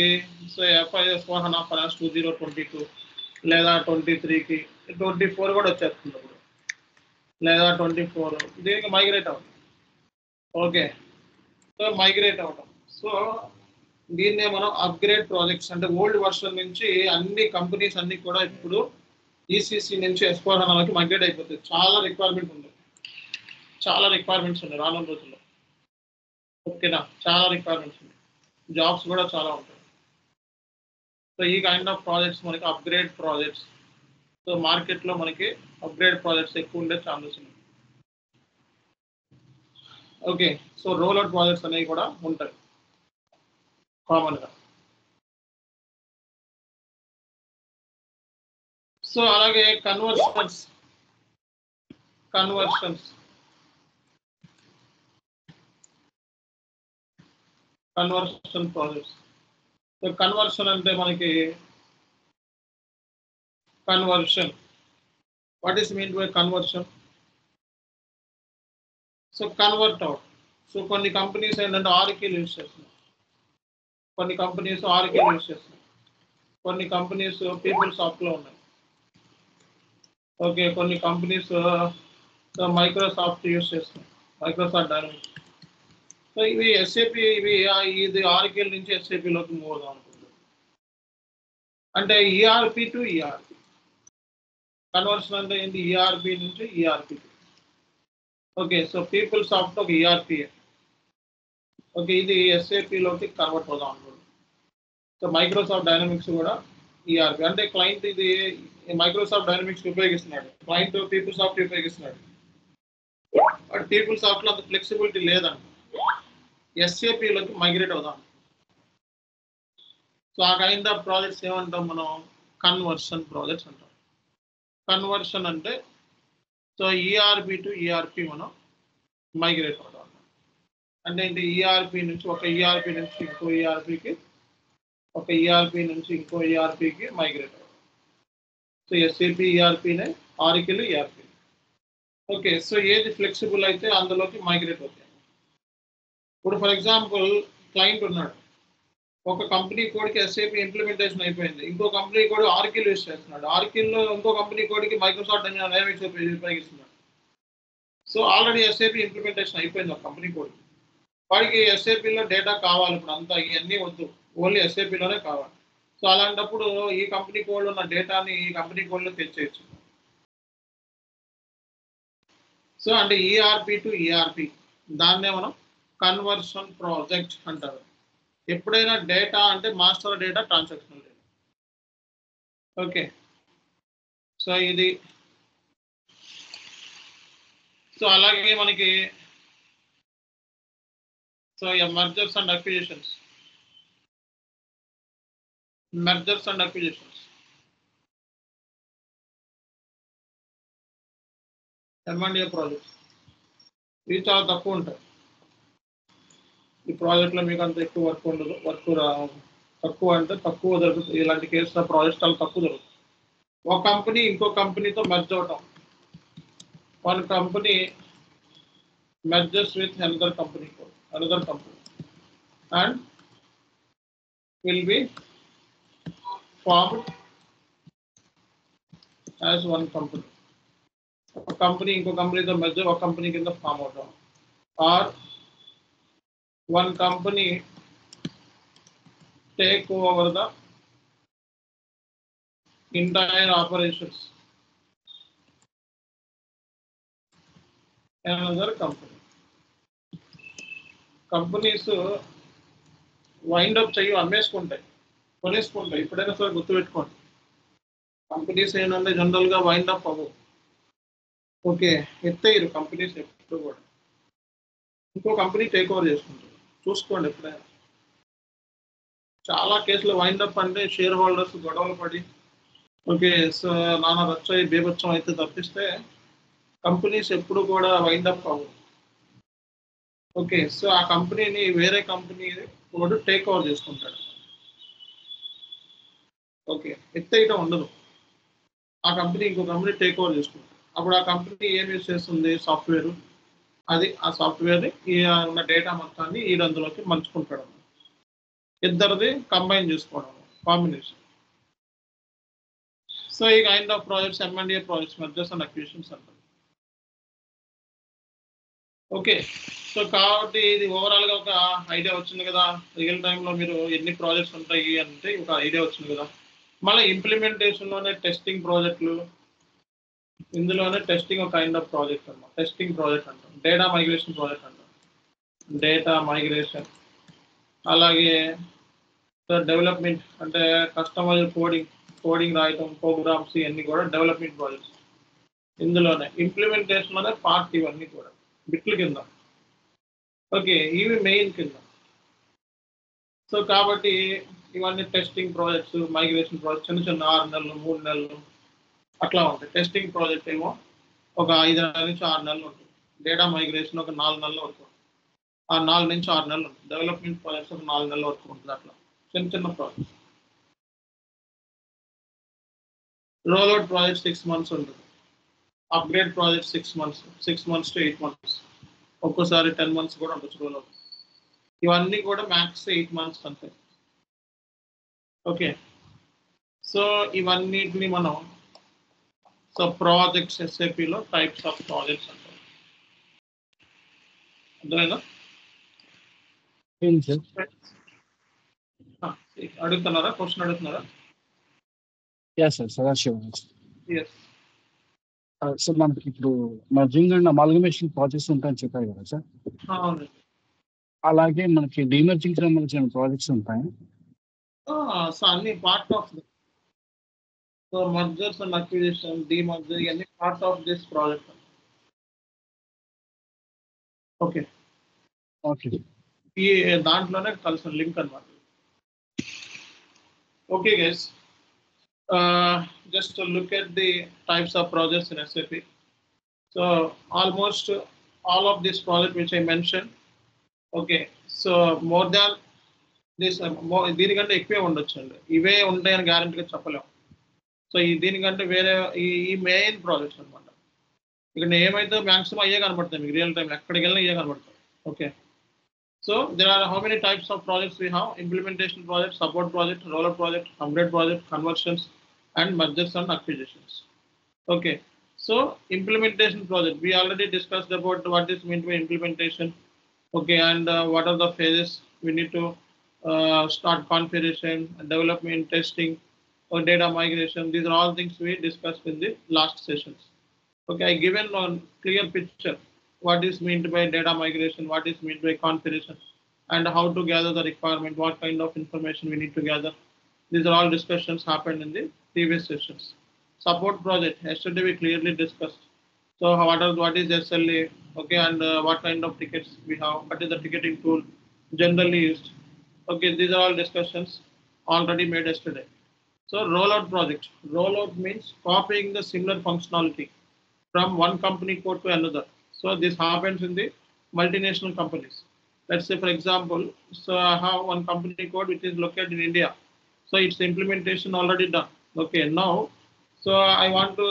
సో S/4HANA ఫైనాన్స్ 2022 లేదా 23కి 24 కూడా వచ్చేస్తుంది ఇప్పుడు, లేదా 24 దీనికి మైగ్రేట్ అవుతుంది. ఓకే, సో మైగ్రేట్ అవటం. సో దీన్నే మనం అప్గ్రేడ్ ప్రాజెక్ట్స్ అంటే ఓల్డ్ వర్షన్ నుంచి అన్ని కంపెనీస్ అన్ని కూడా ఇప్పుడు ఈసీసీ నుంచి S/4HANAలోకి మైగ్రేట్ అయిపోతుంది. చాలా రిక్వైర్మెంట్స్ ఉన్నాయి రానున్న రోజుల్లో. ఓకేనా, చాలా రిక్వైర్మెంట్స్ ఉన్నాయి, జాబ్స్ కూడా చాలా ఉంటాయి. సో ఈ కైండ్ ఆఫ్ ప్రాజెక్ట్స్ మనకి అప్గ్రేడ్ ప్రాజెక్ట్స్. సో మార్కెట్లో మనకి అప్గ్రేడ్ ప్రాజెక్ట్స్ ఎక్కువ ఉండే ఛాన్సెస్ ఉన్నాయి. Okay, so roll out projects అనేవి కూడా ఉంటాయి కామన్గా. సో అలాగే conversions conversion projects. So conversion అంటే మనకి conversion, what is mean by conversion? So convert out. So కొన్ని కంపెనీస్ ఏంటంటే ఆర్కిల్ యూజ్ చేస్తున్నాయి, కొన్ని కంపెనీస్ ఆర్కిల్ యూజ్ చేస్తున్నాయి, కొన్ని కంపెనీస్ పీపుల్ సాఫ్ట్లో ఉన్నాయి. ఓకే, కొన్ని కంపెనీస్ మైక్రోసాఫ్ట్ యూజ్ చేస్తున్నాయి, మైక్రోసాఫ్ట్ డైనమిక్స్. సో ఇవి ఎస్ఏపి, ఇది ఆర్కిల్ నుంచి ఎస్ఏపిలోకి మూవ్ అవుదాం అనుకుంటుంది. అంటే ఈఆర్పి టు ఈఆర్పి కన్వర్షన్ అంటే ఏంటి? ఈఆర్పి నుంచి ERP. Okay, so PeopleSoft ఒక ఈఆర్పి. ఓకే, ఇది ఎస్ఏపిలోకి కన్వర్ట్ అవుదాం అనుకుంటుంది. సో మైక్రోసాఫ్ట్ డైనమిక్స్ కూడా ఈఆర్పి. అంటే క్లయింట్ ఇది మైక్రోసాఫ్ట్ డైనమిక్స్ ఉపయోగిస్తున్నాడు, క్లయింట్ పీపుల్ సాఫ్ట్ ఉపయోగిస్తున్నాడు. బట్ పీపుల్ సాఫ్ట్లో అంత ఫ్లెక్సిబిలిటీ లేదండి, ఎస్ఏపిలోకి మైగ్రేట్ అవుదాం. సో ఆ కైండ్ ఆఫ్ ప్రాజెక్ట్స్ ఏమంటాం మనం? కన్వర్షన్ ప్రాజెక్ట్స్ అంటాం. కన్వర్షన్ అంటే సో ఈఆర్పి టు ఈఆర్పి మనం మైగ్రేట్ అవుతాం. అంటే ఏంటి? ఈఆర్పి నుంచి ఒక ఈఆర్పి నుంచి ఇంకో ఈఆర్పికి, ఒక ఈఆర్పి నుంచి ఇంకో ఈఆర్పికి మైగ్రేట్ అవుతాం. సో ఎస్ఏపి ఈఆర్పినే, ఆరికల్ ఈఆర్పి. ఓకే, సో ఏది ఫ్లెక్సిబుల్ అయితే అందులోకి మైగ్రేట్ అవుతాయి. ఇప్పుడు ఫర్ ఎగ్జాంపుల్ క్లయింట్ ఉన్నాడు, ఒక కంపెనీ కోడ్కి ఎస్ఏపి ఇంప్లిమెంటేషన్ అయిపోయింది, ఇంకో కంపెనీ కోడ్ ఆర్కిల్ యూజ్ చేస్తున్నాడు, ఆర్కిల్లో ఇంకో కంపెనీ కోడ్కి మైక్రోసాఫ్ట్ డైనమిక్స్ ఉపయోగిస్తున్నాడు. సో ఆల్రెడీ ఎస్ఏపి ఇంప్లిమెంటేషన్ అయిపోయింది ఒక కంపెనీ కోడ్. వాడికి ఎస్ఏపిలో డేటా కావాలి, ఇప్పుడు అంతా ఇవన్నీ వద్దు, ఓన్లీ ఎస్ఏపిలోనే కావాలి. సో అలాంటప్పుడు ఈ కంపెనీ కోడ్ ఉన్న డేటాని ఈ కంపెనీ కోడ్లో తెచ్చేయచ్చు. సో అంటే ఈఆర్పి టు ఈఆర్పి, దాన్నే మనం కన్వర్షన్ ప్రాజెక్ట్ అంటారు. ఎప్పుడైనా డేటా అంటే master data, transactional data. Okay, so ఇది. సో అలాగే మనకి so mergers and acquisitions, M&A projects ఇవి చాలా తక్కువ ఉంటాయి. ఈ ప్రాజెక్ట్లో మీకు అంత ఎక్కువ వర్క్ ఉండదు, తక్కువ అంటే తక్కువ దొరుకుతుంది. ఇలాంటి కేసుల ప్రాజెక్ట్స్ చాలా తక్కువ దొరుకుతుంది. ఒక కంపెనీ ఇంకో కంపెనీతో మెర్జ్ అవటం, one company merges with another company and will be formed as one company. ఒక కంపెనీ ఇంకో కంపెనీతో మెర్జ్, ఒక కంపెనీ కింద ఫామ్ అవటం, or one company take over the entire operations another company. Companies wind up చెయ్యి, అమ్మేసుకుంటాయి, కొనేసుకుంటాయి. ఎప్పుడైనా సరే గుర్తుపెట్టుకోండి, కంపెనీస్ ఏంటంటే జనరల్గా వైండప్ అవ్వవు. ఓకే, ఎత్తయ్యరు కంపెనీస్ ఎప్పుడు కూడా, ఇంకో కంపెనీ టేక్ ఓవర్ చేసుకుంటారు. చూసుకోండి ఎప్పుడైనా. చాలా కేసులు వైండప్ అంటే షేర్ హోల్డర్స్ గొడవలు పడి ఓకే సో నానా రచ్చయి బీభత్సం అయితే తప్పిస్తే కంపెనీస్ ఎప్పుడు కూడా వైండప్ అవ్వవు. ఓకే, సో ఆ కంపెనీని వేరే కంపెనీ కూడా టేక్ ఓవర్ చేసుకుంటాడు. ఓకే, ఎత్తేయటం ఉండదు, ఆ కంపెనీ ఇంకో కంపెనీ టేక్ ఓవర్ చేసుకుంటాడు. అప్పుడు ఆ కంపెనీ ఏం యూజ్ చేస్తుంది? సాఫ్ట్వేర్. అది ఆ సాఫ్ట్వేర్ని ఉన్న డేటా మొత్తాన్ని ఈ అందులోకి మలుచుకుంటాడు. ఇద్దరిది కంబైన్ చేసుకోవడం, కాంబినేషన్. సో ఈ kind of projects M&A projects, mergers and acquisitions అంటారు. ఓకే, సో కాబట్టి ఇది ఓవరాల్గా ఒక ఐడియా వచ్చింది కదా. రియల్ టైంలో మీరు ఎన్ని ప్రాజెక్ట్స్ ఉంటాయి అంటే ఒక ఐడియా వచ్చింది కదా. మళ్ళీ ఇంప్లిమెంటేషన్లోనే టెస్టింగ్ ప్రాజెక్టులు, ఇందులోనే టెస్టింగ్ ఒక కైండ్ ఆఫ్ ప్రాజెక్ట్ అన్నమాట. టెస్టింగ్ ప్రాజెక్ట్ అంటాం, డేటా మైగ్రేషన్ ప్రాజెక్ట్ అంటాం, డేటా మైగ్రేషన్. అలాగే డెవలప్మెంట్ అంటే కస్టమైజ్ కోడింగ్ రాయటం, ప్రోగ్రామ్స్, ఇవన్నీ కూడా డెవలప్మెంట్ ప్రాజెక్ట్స్. ఇందులోనే ఇంప్లిమెంటేషన్లోనే పార్ట్, ఇవన్నీ కూడా బిట్ల కింద. ఓకే, ఇవి మెయిన్ కింద. సో కాబట్టి ఇవన్నీ టెస్టింగ్ ప్రాజెక్ట్స్, మైగ్రేషన్ ప్రాజెక్ట్స్ చిన్న చిన్న 6 నెలలు 3 నెలలు అట్లా ఉంటాయి. టెస్టింగ్ ప్రాజెక్ట్ ఏమో ఒక 5 నెలల నుంచి 6 నెలలు ఉంటుంది. డేటా మైగ్రేషన్ ఒక 4 నెలల వరకు, ఆ 4 నుంచి 6 నెలలు ఉంటుంది. డెవలప్మెంట్ ప్రాజెక్ట్స్ ఒక 4 నెలల వరకు ఉంటుంది. అట్లా చిన్న చిన్న ప్రాజెక్ట్స్. రోల్అవుట్ ప్రాజెక్ట్ 6 మంత్స్ ఉంటుంది. Upgrade project 6 months to 8 months, ఒక్కోసారి 10 months కూడా ఉండొచ్చు రోల్అవుట్. ఇవన్నీ కూడా మ్యాక్స్ 8 months అంతే. ఓకే, సో ఇవన్నిటిని మనం ప్రాజెక్ట్స్ ఎస్ఏపిలో టైప్స్ ఆఫ్ ప్రాజెక్ట్స్ అంటారు. అర్థమైందా? అడుగుతున్నారా? క్వశ్చన్ అడుగుతున్నారా? ఎస్. సో మనకి ఇప్పుడు మర్జింగ్ అండ్ అమాల్గమేషన్ ప్రాజెక్ట్స్ ఉంటాయని చెప్పారు కదా సార్. అవును. అలాగే మనకి డీమర్జింగ్ సంబంధించిన ప్రాజెక్ట్స్ ఉంటాయి. సో అన్ని part of so mergers and acquisition, demerger ఇవన్నీ part of this project. Okay, okay, ఈ దాంట్లోనే కలిసిన లింక్ అన్నమాట. Okay guys, just to look at the types of projects in SAP. So almost all of this project which I mentioned, okay, so more than this, దీనికంటే ఎక్కువే ఉండొచ్చు అండి. ఇవే ఉంటాయని గ్యారంటీగా చెప్పలేము. సో దీనికంటే వేరే ఈ మెయిన్ ప్రాజెక్ట్స్ అనమాట. ఇక్కడ ఏమైతే మ్యాక్సిమం అయ్యే కనబడతాయి మీకు రియల్ టైం, ఎక్కడికి వెళ్ళినా అయ్యే కనబడతాయి. Okay, so there are how many types of projects we have? Implementation project, support project, rollout project, upgrade project, conversions, and mergers and acquisitions. Okay, so implementation project, we already discussed about what is meant by implementation. Okay, and what are the phases we need to start configuration, development, testing, or data migration. These are all things we discussed in the last sessions. Okay, I given a clear picture what is meant by data migration, what is meant by configuration, and how to gather the requirement, what kind of information we need to gather. These are all discussions happened in the previous sessions. Support project, yesterday we clearly discussed. So what is SLA, okay, and what kind of tickets we have, what is the ticketing tool generally used. Okay, these are all discussions already made yesterday. So rollout project, rollout means copying the similar functionality from one company code to another. So this happens in the multinational companies. Let's say for example, so I have one company code which is located in India. So its implementation already done. Okay, now so I want to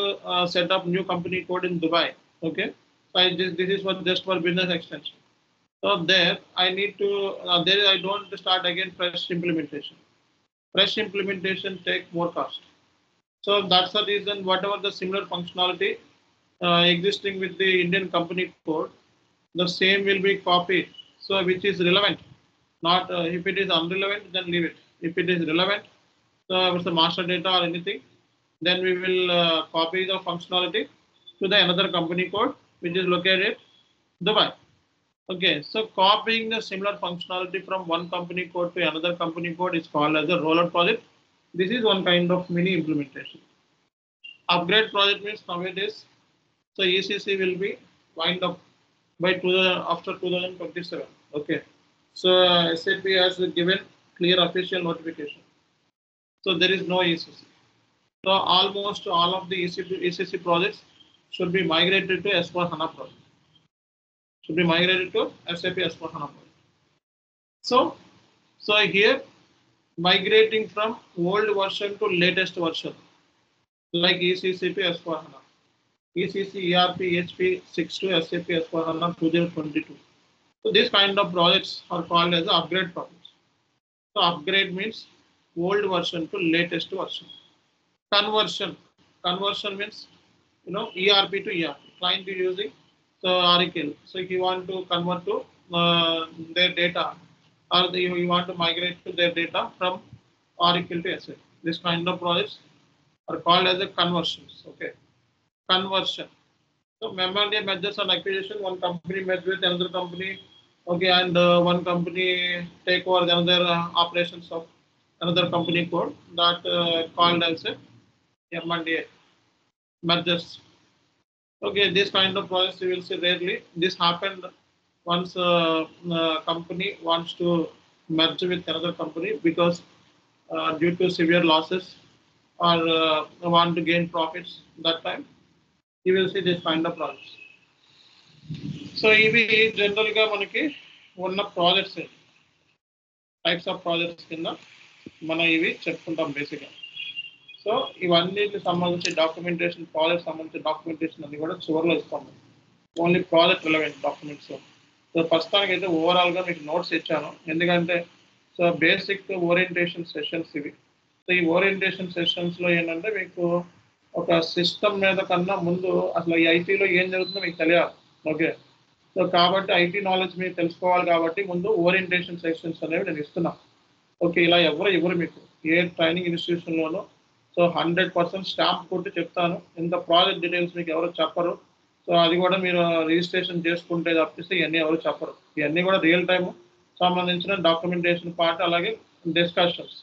set up new company code in Dubai. Okay, so this is just for business extension. So there I need to there I don't start again fresh implementation. Fresh implementation take more cost. So that's the reason whatever the similar functionality existing with the Indian company code, the same will be copied. So which is relevant. Not if it is irrelevant, then leave it. If it is relevant, so it's the master data or anything, then we will copy the functionality to the another company code which is located in Dubai. Okay, so copying the similar functionality from one company code to another company code is called as a rollout project. This is one kind of mini implementation. Upgrade project means nowadays, so ECC will be wind up by after 2027. Okay, so SAP has given clear official notification. So there is no ECC. So almost all of the ECC projects should be migrated to S/4HANA project. Should be migrated to SAP S/4HANA project. So here migrating from old version to latest version, like ECC to S/4HANA, ECC ERP HP 6 to SAP S/4HANA 2022. So this kind of projects are called as upgrade projects. So upgrade means old version to latest version. Conversion means ERP to ERP. Client is using so Oracle. So if you want to convert to their data, or you want to migrate to their data from Oracle to SAP. This kind of projects are called as a conversions. Okay, conversion. So memorandum mergers and acquisition. One company merge with another company. Okay, and one company take over another operations of another company code, that called as a M&A mergers. Okay, this kind of process you will see rarely. This happened once company wants to merge with another company because due to severe losses or want to gain profits, that time you will see this kind of projects. So ఇవి జనరల్గా మనకి ఉన్న projects, types of projects కింద మనం ఇవి చెప్పుకుంటాం బేసిక్గా. So ఇవన్నిటికి సంబంధించి డాక్యుమెంటేషన్, ప్రాజెక్ట్ సంబంధించిన డాక్యుమెంటేషన్ అన్ని కూడా చివరిలో ఇస్తాం, only project relevant documents. So ప్రస్తుతానికి అయితే ఓవరాల్గా మీకు నోట్స్ ఇచ్చాను, ఎందుకంటే సో బేసిక్ ఓరియంటేషన్ సెషన్స్ ఇవి. సో ఈ ఓరియంటేషన్ సెషన్స్లో ఏంటంటే మీకు ఒక సిస్టమ్ మీద కన్నా ముందు అసలు ఈ ఐటీలో ఏం జరుగుతుందో మీకు తెలియాలి. ఓకే, సో కాబట్టి ఐటీ నాలెడ్జ్ మీరు తెలుసుకోవాలి కాబట్టి ముందు ఓరియంటేషన్ సెషన్స్ అనేవి నేను ఇస్తున్నాను. ఓకే, ఇలా ఎవరు మీకు ఏ ట్రైనింగ్ ఇన్స్టిట్యూషన్లోనూ సో 100% స్టాంప్ కొట్టి చెప్తాను, ఇంత ప్రాజెక్ట్ డీటెయిల్స్ మీకు ఎవరు చెప్పరు. సో అది కూడా మీరు రిజిస్ట్రేషన్ చేసుకుంటే తప్పిస్తే ఇవన్నీ ఎవరు చెప్పరు. ఇవన్నీ కూడా రియల్ టైమ్ సంబంధించిన డాక్యుమెంటేషన్ పార్ట్, అలాగే డిస్కషన్స్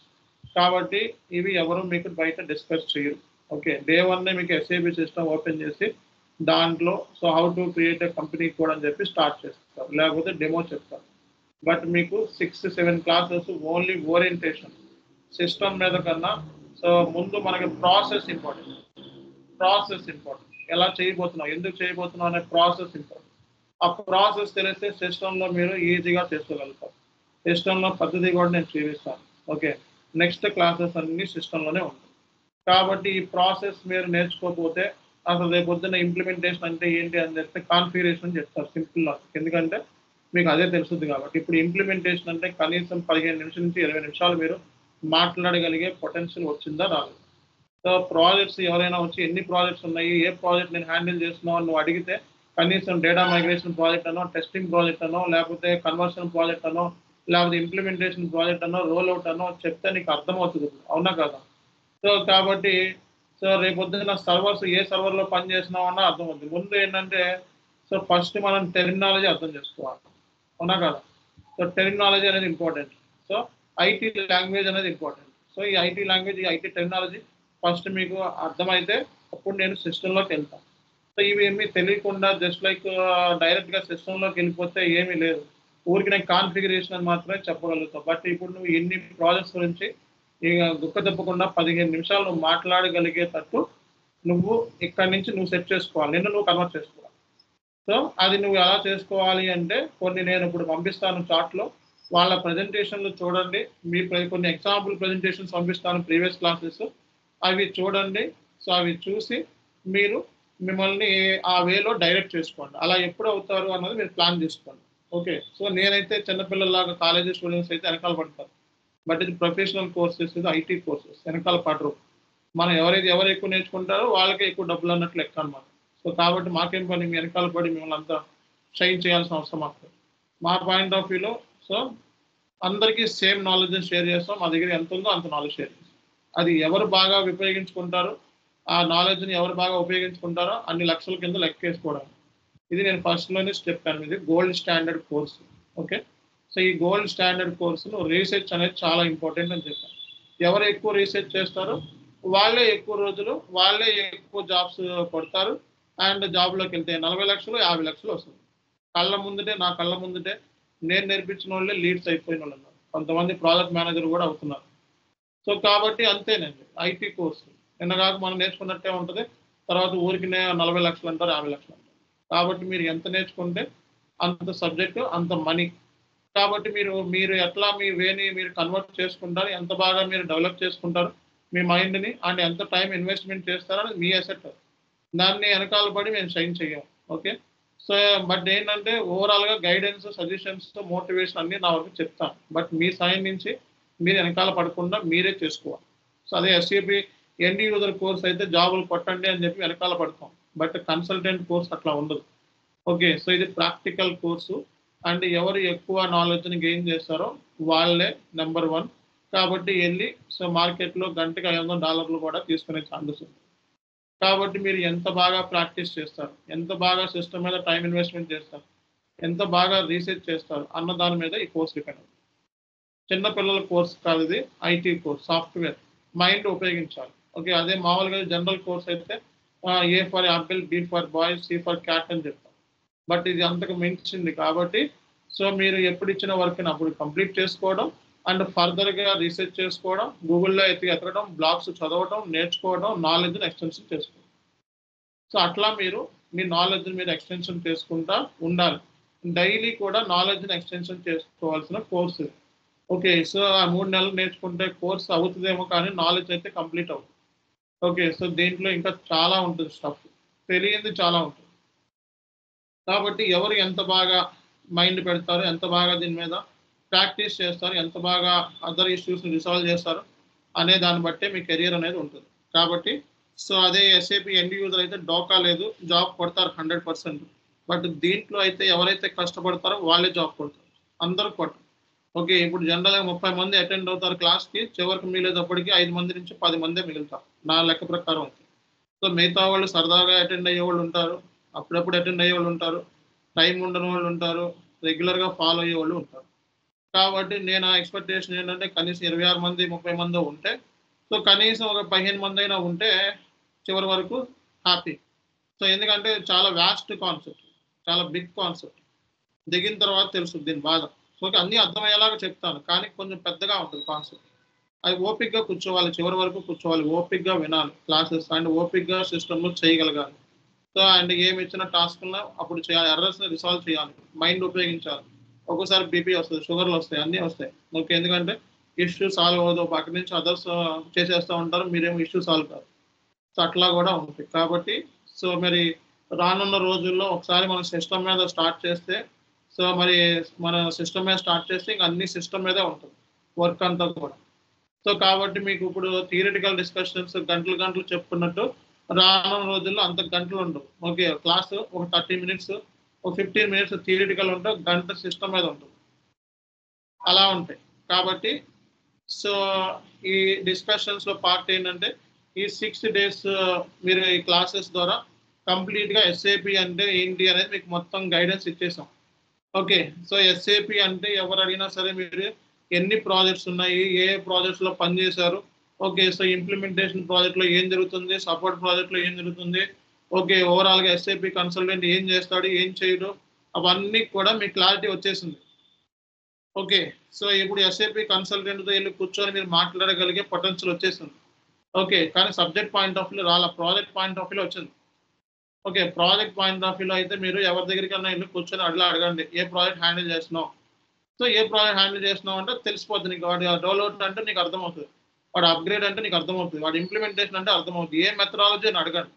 కాబట్టి ఇవి ఎవరు మీకు బయట డిస్కస్ చేయరు. ఓకే, డే 1 మీకు SAP సిస్టమ్ ఓపెన్ చేసి దాంట్లో so how to create a company code అని చెప్పి స్టార్ట్ చేస్తారు, లేకపోతే డెమో చెప్తారు. బట్ మీకు 6-7 క్లాసెస్ ఓన్లీ ఓరియంటేషన్ సిస్టమ్ మీద కన్నా సో ముందు మనకి ప్రాసెస్ ఇంపార్టెంట్. ఎలా చేయబోతున్నాం, ఎందుకు చేయబోతున్నాం అనే ప్రాసెస్ ఇంపార్టెంట్. ఆ ప్రాసెస్ తెలిస్తే సిస్టంలో మీరు ఈజీగా చేసుకోగలుగుతారు. సిస్టంలో పద్ధతి కూడా నేను చూపిస్తాను. ఓకే, నెక్స్ట్ క్లాసెస్ అన్ని సిస్టంలోనే ఉంటాయి. కాబట్టి ఈ ప్రాసెస్ మీరు నేర్చుకోకపోతే అసలు రేపు పొద్దున్న ఇంప్లిమెంటేషన్ అంటే ఏంటి అని చెప్తే కాన్ఫిగరేషన్ అని చెప్తారు, సింపుల్ లాజిక్. ఎందుకంటే మీకు అదే తెలుస్తుంది కాబట్టి. ఇప్పుడు ఇంప్లిమెంటేషన్ అంటే కనీసం 15 నిమిషాల నుంచి 20 నిమిషాలు మీరు మాట్లాడగలిగే పొటెన్షియల్ వచ్చిందా రాలేదు. సో ప్రాజెక్ట్స్ ఎవరైనా వచ్చి ఎన్ని ప్రాజెక్ట్స్ ఉన్నాయి, ఏ ప్రాజెక్ట్ నేను హ్యాండిల్ చేస్తున్నావు నువ్వు అడిగితే కనీసం డేటా మైగ్రేషన్ ప్రాజెక్ట్ అనో, టెస్టింగ్ ప్రాజెక్ట్ అనో, లేకపోతే కన్వర్షన్ ప్రాజెక్ట్ అనో, లేకపోతే ఇంప్లిమెంటేషన్ ప్రాజెక్ట్ అనో, రోల్ అవుట్ అనో చెప్తే నీకు అర్థమవుతుంది, అవునా కదా. సో కాబట్టి సో రేపొద్దున సర్వర్స్ ఏ సర్వర్లో పని చేసినామన్నా అర్థమవుతుంది. ముందు ఏంటంటే సో ఫస్ట్ మనం టెర్మినాలజీ అర్థం చేసుకోవాలి, అవునా కదా. సో టెర్మినాలజీ అనేది ఇంపార్టెంట్. సో ఐటీ లాంగ్వేజ్ అనేది ఇంపార్టెంట్. సో ఈ ఐటీ లాంగ్వేజ్, ఈ ఐటీ టెర్మినాలజీ ఫస్ట్ మీకు అర్థమైతే అప్పుడు నేను సిస్టంలోకి వెళ్తాను. సో ఇవి ఏమీ తెలియకుండా జస్ట్ లైక్ డైరెక్ట్గా సిస్టంలోకి వెళ్ళిపోతే ఏమీ లేదు, ఊరికి నేను కాన్ఫిగరేషన్ అని మాత్రమే చెప్పగలుగుతాను. బట్ ఇప్పుడు నువ్వు ఎన్ని ప్రాజెక్ట్స్ గురించి ఇక గుక్క తప్పకుండా 15 నిమిషాలు నువ్వు మాట్లాడగలిగేటట్టు నువ్వు ఇక్కడి నుంచి నువ్వు సెట్ చేసుకోవాలి, నిన్ను నువ్వు కన్వర్ట్ చేసుకోవాలి. సో అది నువ్వు ఎలా చేసుకోవాలి అంటే కొన్ని నేను ఇప్పుడు పంపిస్తాను చాట్లో, వాళ్ళ ప్రజెంటేషన్లు చూడండి. మీ కొన్ని ఎగ్జాంపుల్ ప్రజెంటేషన్స్ పంపిస్తాను ప్రీవియస్ క్లాసెస్, అవి చూడండి. సో అవి చూసి మీరు మిమ్మల్ని ఆ వేలో డైరెక్ట్ చేసుకోండి. అలా ఎప్పుడు అవుతారు అన్నది మీరు ప్లాన్ చేసుకోండి. ఓకే, సో నేనైతే చిన్నపిల్లల్లాగా కాలేజీ స్టూడెంట్స్ అయితే వెనకాల పడతారు. బట్ ఇది ప్రొఫెషనల్ కోర్సెస్, ఇది ఐటీ కోర్సెస్, వెనకాల పడరు. మనం ఎవరు ఎక్కువ నేర్చుకుంటారో వాళ్ళకే ఎక్కువ డబ్బులు అన్నట్లు లెక్క అనమాట. సో కాబట్టి మాకేం పని మీ వెనకాల పడి మిమ్మల్ని అంతా షైన్ చేయాల్సిన అవసరం మాకు. మా పాయింట్ ఆఫ్ వ్యూలో సో అందరికీ సేమ్ నాలెడ్జ్ షేర్ చేస్తాం. మా దగ్గర ఎంత ఉందో అంత నాలెడ్జ్ షేర్ చేస్తాం. అది ఎవరు బాగా ఉపయోగించుకుంటారో, ఆ నాలెడ్జ్ని ఎవరు బాగా ఉపయోగించుకుంటారో అన్ని లక్షల కింద లెక్కేసుకోవడం. ఇది నేను ఫస్ట్లోనే చెప్పాను, ఇది gold standard course. Okay, so ఈ గోల్డ్ స్టాండర్డ్ కోర్సులో రీసెర్చ్ అనేది చాలా ఇంపార్టెంట్ అని చెప్పాను. ఎవరు ఎక్కువ రీసెర్చ్ చేస్తారో వాళ్ళే ఎక్కువ రోజులు, వాళ్ళే ఎక్కువ జాబ్స్ కొడతారు. అండ్ జాబ్లోకి వెళ్తే 40 లక్షలు 50 లక్షలు వస్తుంది. నా కళ్ళ ముందుటే నేను నేర్పించిన వాళ్ళే లీడ్స్ అయిపోయిన వాళ్ళు ఉన్నారు, కొంతమంది ప్రాజెక్ట్ మేనేజర్ కూడా అవుతున్నారు. సో కాబట్టి అంతేనండి ఐటీ కోర్సు. నిన్నగాక మనం నేర్చుకున్నట్టే ఉంటుంది, తర్వాత ఊరికి 40 లక్షలు అంటారు, 50 లక్షలు అంటారు. కాబట్టి మీరు ఎంత నేర్చుకుంటే అంత సబ్జెక్టు అంత మనీ. కాబట్టి మీరు ఎట్లా మీ వేని మీరు కన్వర్ట్ చేసుకుంటారు, ఎంత బాగా మీరు డెవలప్ చేసుకుంటారు మీ మైండ్ని, అండ్ ఎంత టైం ఇన్వెస్ట్మెంట్ చేస్తారని మీ అసెట్. దాన్ని వెనకాల పడి మేము షైన్ చెయ్యం. ఓకే, సో బట్ ఏంటంటే ఓవరాల్గా గైడెన్స్, సజెషన్స్, మోటివేషన్ అన్నీ నా వరకు చెప్తాను. బట్ మీ సైడ్ నుంచి మీరు వెనకాల పడకుండా మీరే చేసుకోవాలి. సో అదే SAP ఎండ్ యూజర్ కోర్స్ అయితే జాబులు కొట్టండి అని చెప్పి వెనకాల పడతాం. బట్ కన్సల్టెంట్ కోర్స్ అట్లా ఉండదు. ఓకే, సో ఇది ప్రాక్టికల్ కోర్సు. అండ్ ఎవరు ఎక్కువ నాలెడ్జ్ని గెయిన్ చేస్తారో వాళ్ళే నెంబర్ 1. కాబట్టి వెళ్ళి సో మార్కెట్లో గంటకి $500 కూడా తీసుకునే ఛాన్సెస్ ఉంది. కాబట్టి మీరు ఎంత బాగా ప్రాక్టీస్ చేస్తారు, ఎంత బాగా సిస్టమ్ మీద టైం ఇన్వెస్ట్మెంట్ చేస్తారు, ఎంత బాగా రీసెర్చ్ చేస్తారు అన్న దాని మీద ఈ కోర్స్ డిపెండ్ అవుతుంది. చిన్నపిల్లల కోర్స్ కాదు ఇది, ఐటీ కోర్స్, సాఫ్ట్వేర్, మైండ్ ఉపయోగించాలి. ఓకే, అదే మామూలుగా జనరల్ కోర్స్ అయితే A for apple, B for boy, C for cat అని చెప్తాం. బట్ ఇది అంతకు మించింది కాబట్టి సో మీరు ఎప్పుడు ఇచ్చిన వర్క్ని అప్పుడు కంప్లీట్ చేసుకోవడం అండ్ ఫర్దర్గా రీసెర్చ్ చేసుకోవడం, గూగుల్లో ఎతకడం, బ్లాగ్స్ చదవడం, నేర్చుకోవడం, నాలెడ్జ్ని ఎక్స్టెన్షన్ చేసుకోవడం. సో అట్లా మీరు మీ నాలెడ్జ్ని మీరు ఎక్స్టెన్షన్ చేసుకుంటా ఉండాలి. డైలీ కూడా నాలెడ్జ్ని ఎక్స్టెన్షన్ చేసుకోవాల్సిన కోర్సు. ఓకే, సో ఆ 3 నెలలు నేర్చుకుంటే కోర్స్ అవుతుందేమో కానీ నాలెడ్జ్ అయితే కంప్లీట్ అవుతుంది. ఓకే, సో దీంట్లో ఇంకా చాలా ఉంటుంది, స్టఫ్ తెలియంది చాలా ఉంటుంది. కాబట్టి ఎవరు ఎంత బాగా మైండ్ పెడతారు, ఎంత బాగా దీని మీద ప్రాక్టీస్ చేస్తారు, ఎంత బాగా అదర్ ఇష్యూస్ని రిసాల్వ్ చేస్తారు అనే దాన్ని బట్టే మీ కెరియర్ అనేది ఉంటుంది. కాబట్టి సో అదే ఎస్ఏపి ఎండ్ యూజర్ అయితే డోకా లేదు, జాబ్ కొడతారు 100%. బట్ దీంట్లో అయితే ఎవరైతే కష్టపడతారో వాళ్ళే జాబ్ కొడతారు, అందరూ కొట్టరు. ఓకే, ఇప్పుడు జనరల్గా 30 మంది అటెండ్ అవుతారు క్లాస్కి, చివరికి మిగిలేటప్పటికి 5 మంది నుంచి 10 మందే మిగులుతారు నా లెక్క ప్రకారం అయితే. సో మిగతా వాళ్ళు సరదాగా అటెండ్ అయ్యే వాళ్ళు ఉంటారు, అప్పుడప్పుడు అటెండ్ అయ్యే వాళ్ళు ఉంటారు, టైం ఉండని వాళ్ళు ఉంటారు, రెగ్యులర్గా ఫాలో అయ్యే వాళ్ళు ఉంటారు. కాబట్టి నేను ఎక్స్పెక్టేషన్ ఏంటంటే కనీసం 26 మంది 30 మంది ఉంటే, సో కనీసం ఒక 15 మంది అయినా ఉంటే చివరి వరకు హ్యాపీ. సో ఎందుకంటే చాలా వ్యాస్ట్ కాన్సెప్ట్, చాలా బిగ్ కాన్సెప్ట్, దిగిన తర్వాత తెలుసు దీని బాధ. సో అన్నీ అర్థమయ్యేలాగా చెప్తాను కానీ కొంచెం పెద్దగా ఉంటుంది కాన్సెప్ట్. అది ఓపిక్గా కూర్చోవాలి, చివరి వరకు కూర్చోవాలి, ఓపిక్గా వినాలి క్లాసెస్ అండ్ ఓపిక్గా సిస్టమ్లో చేయగలగాలి. సో అండ్ ఏమి ఇచ్చిన టాస్క్లో అప్పుడు చేయాలి, ఎర్రర్స్ని రిసాల్వ్ చేయాలి, మైండ్ ఉపయోగించాలి. ఒక్కోసారి బీపీ వస్తుంది, షుగర్లు వస్తాయి, అన్నీ వస్తాయి. ఓకే, ఎందుకంటే ఇష్యూ సాల్వ్ అవ్వదు, పక్క నుంచి అదర్స్ చేసేస్తూ ఉంటారు, మీరేమో ఇష్యూ సాల్వ్ కాదు. సో అట్లా కూడా ఉంటుంది. కాబట్టి సో మరి రానున్న రోజుల్లో ఒకసారి మనం సిస్టమ్ మీద స్టార్ట్ చేస్తే, సో మరి మన సిస్టమ్ మీద స్టార్ట్ చేస్తే ఇంకా అన్ని సిస్టమ్ మీదే ఉంటుంది వర్క్ అంతా కూడా. సో కాబట్టి మీకు ఇప్పుడు థియరిటికల్ డిస్కషన్స్ గంటలు గంటలు చెప్పుకున్నట్టు రానున్న రోజుల్లో అంత గంటలు ఉండవు. ఓకే, క్లాసు ఒక 30 మినిట్స్, ఒక 15 మినిట్స్ థియరిటికల్ ఉంటే గంట సిస్టమ్ మీద ఉంటుంది, అలా ఉంటాయి. కాబట్టి సో ఈ డిస్కషన్స్లో పార్ట్ ఏంటంటే ఈ 6 days మీరు ఈ క్లాసెస్ ద్వారా కంప్లీట్గా ఎస్ఏపి అంటే ఏంటి అనేది మీకు మొత్తం గైడెన్స్ ఇచ్చేసాం. ఓకే, సో ఎస్ఏపి అంటే ఎవరు అడిగినా సరే మీరు ఎన్ని ప్రాజెక్ట్స్ ఉన్నాయి, ఏ ప్రాజెక్ట్స్లో పనిచేశారు, ఓకే, సో ఇంప్లిమెంటేషన్ ప్రాజెక్ట్లో ఏం జరుగుతుంది, సపోర్ట్ ప్రాజెక్ట్లో ఏం జరుగుతుంది, ఓకే, ఓవరాల్గా ఎస్ఏపి కన్సల్టెంట్ ఏం చేస్తాడు, ఏం చేయడు, అవన్నీ కూడా మీకు క్లారిటీ వచ్చేసింది. ఓకే, సో ఇప్పుడు ఎస్ఏపి కన్సల్టెంట్తో వెళ్ళి కూర్చొని మీరు మాట్లాడగలిగే పొటెన్షియల్ వచ్చేసింది. ఓకే, కానీ సబ్జెక్ట్ పాయింట్ ఆఫ్ వ్యూ రాలా, ప్రాజెక్ట్ పాయింట్ ఆఫ్ వ్యూలో వచ్చింది. ఓకే, ప్రాజెక్ట్ పాయింట్ ఆఫ్ వ్యూలో అయితే మీరు ఎవరి దగ్గరికైనా వెళ్ళి కూర్చొని అడగండి, ఏ ప్రాజెక్ట్ హ్యాండిల్ చేస్తున్నావు. సో ఏ ప్రాజెక్ట్ హ్యాండిల్ చేస్తున్నావు అంటే తెలిసిపోతుంది నీకు. వాడి డెవలప్మెంట్ అంటే నీకు అర్థమవుతుంది, వాడు అప్గ్రేడ్ అంటే నీకు అర్థమవుతుంది, వాడి ఇంప్లిమెంటేషన్ అంటే అర్థమవుతుంది, ఏ మెథడాలజీ అని అడగండి.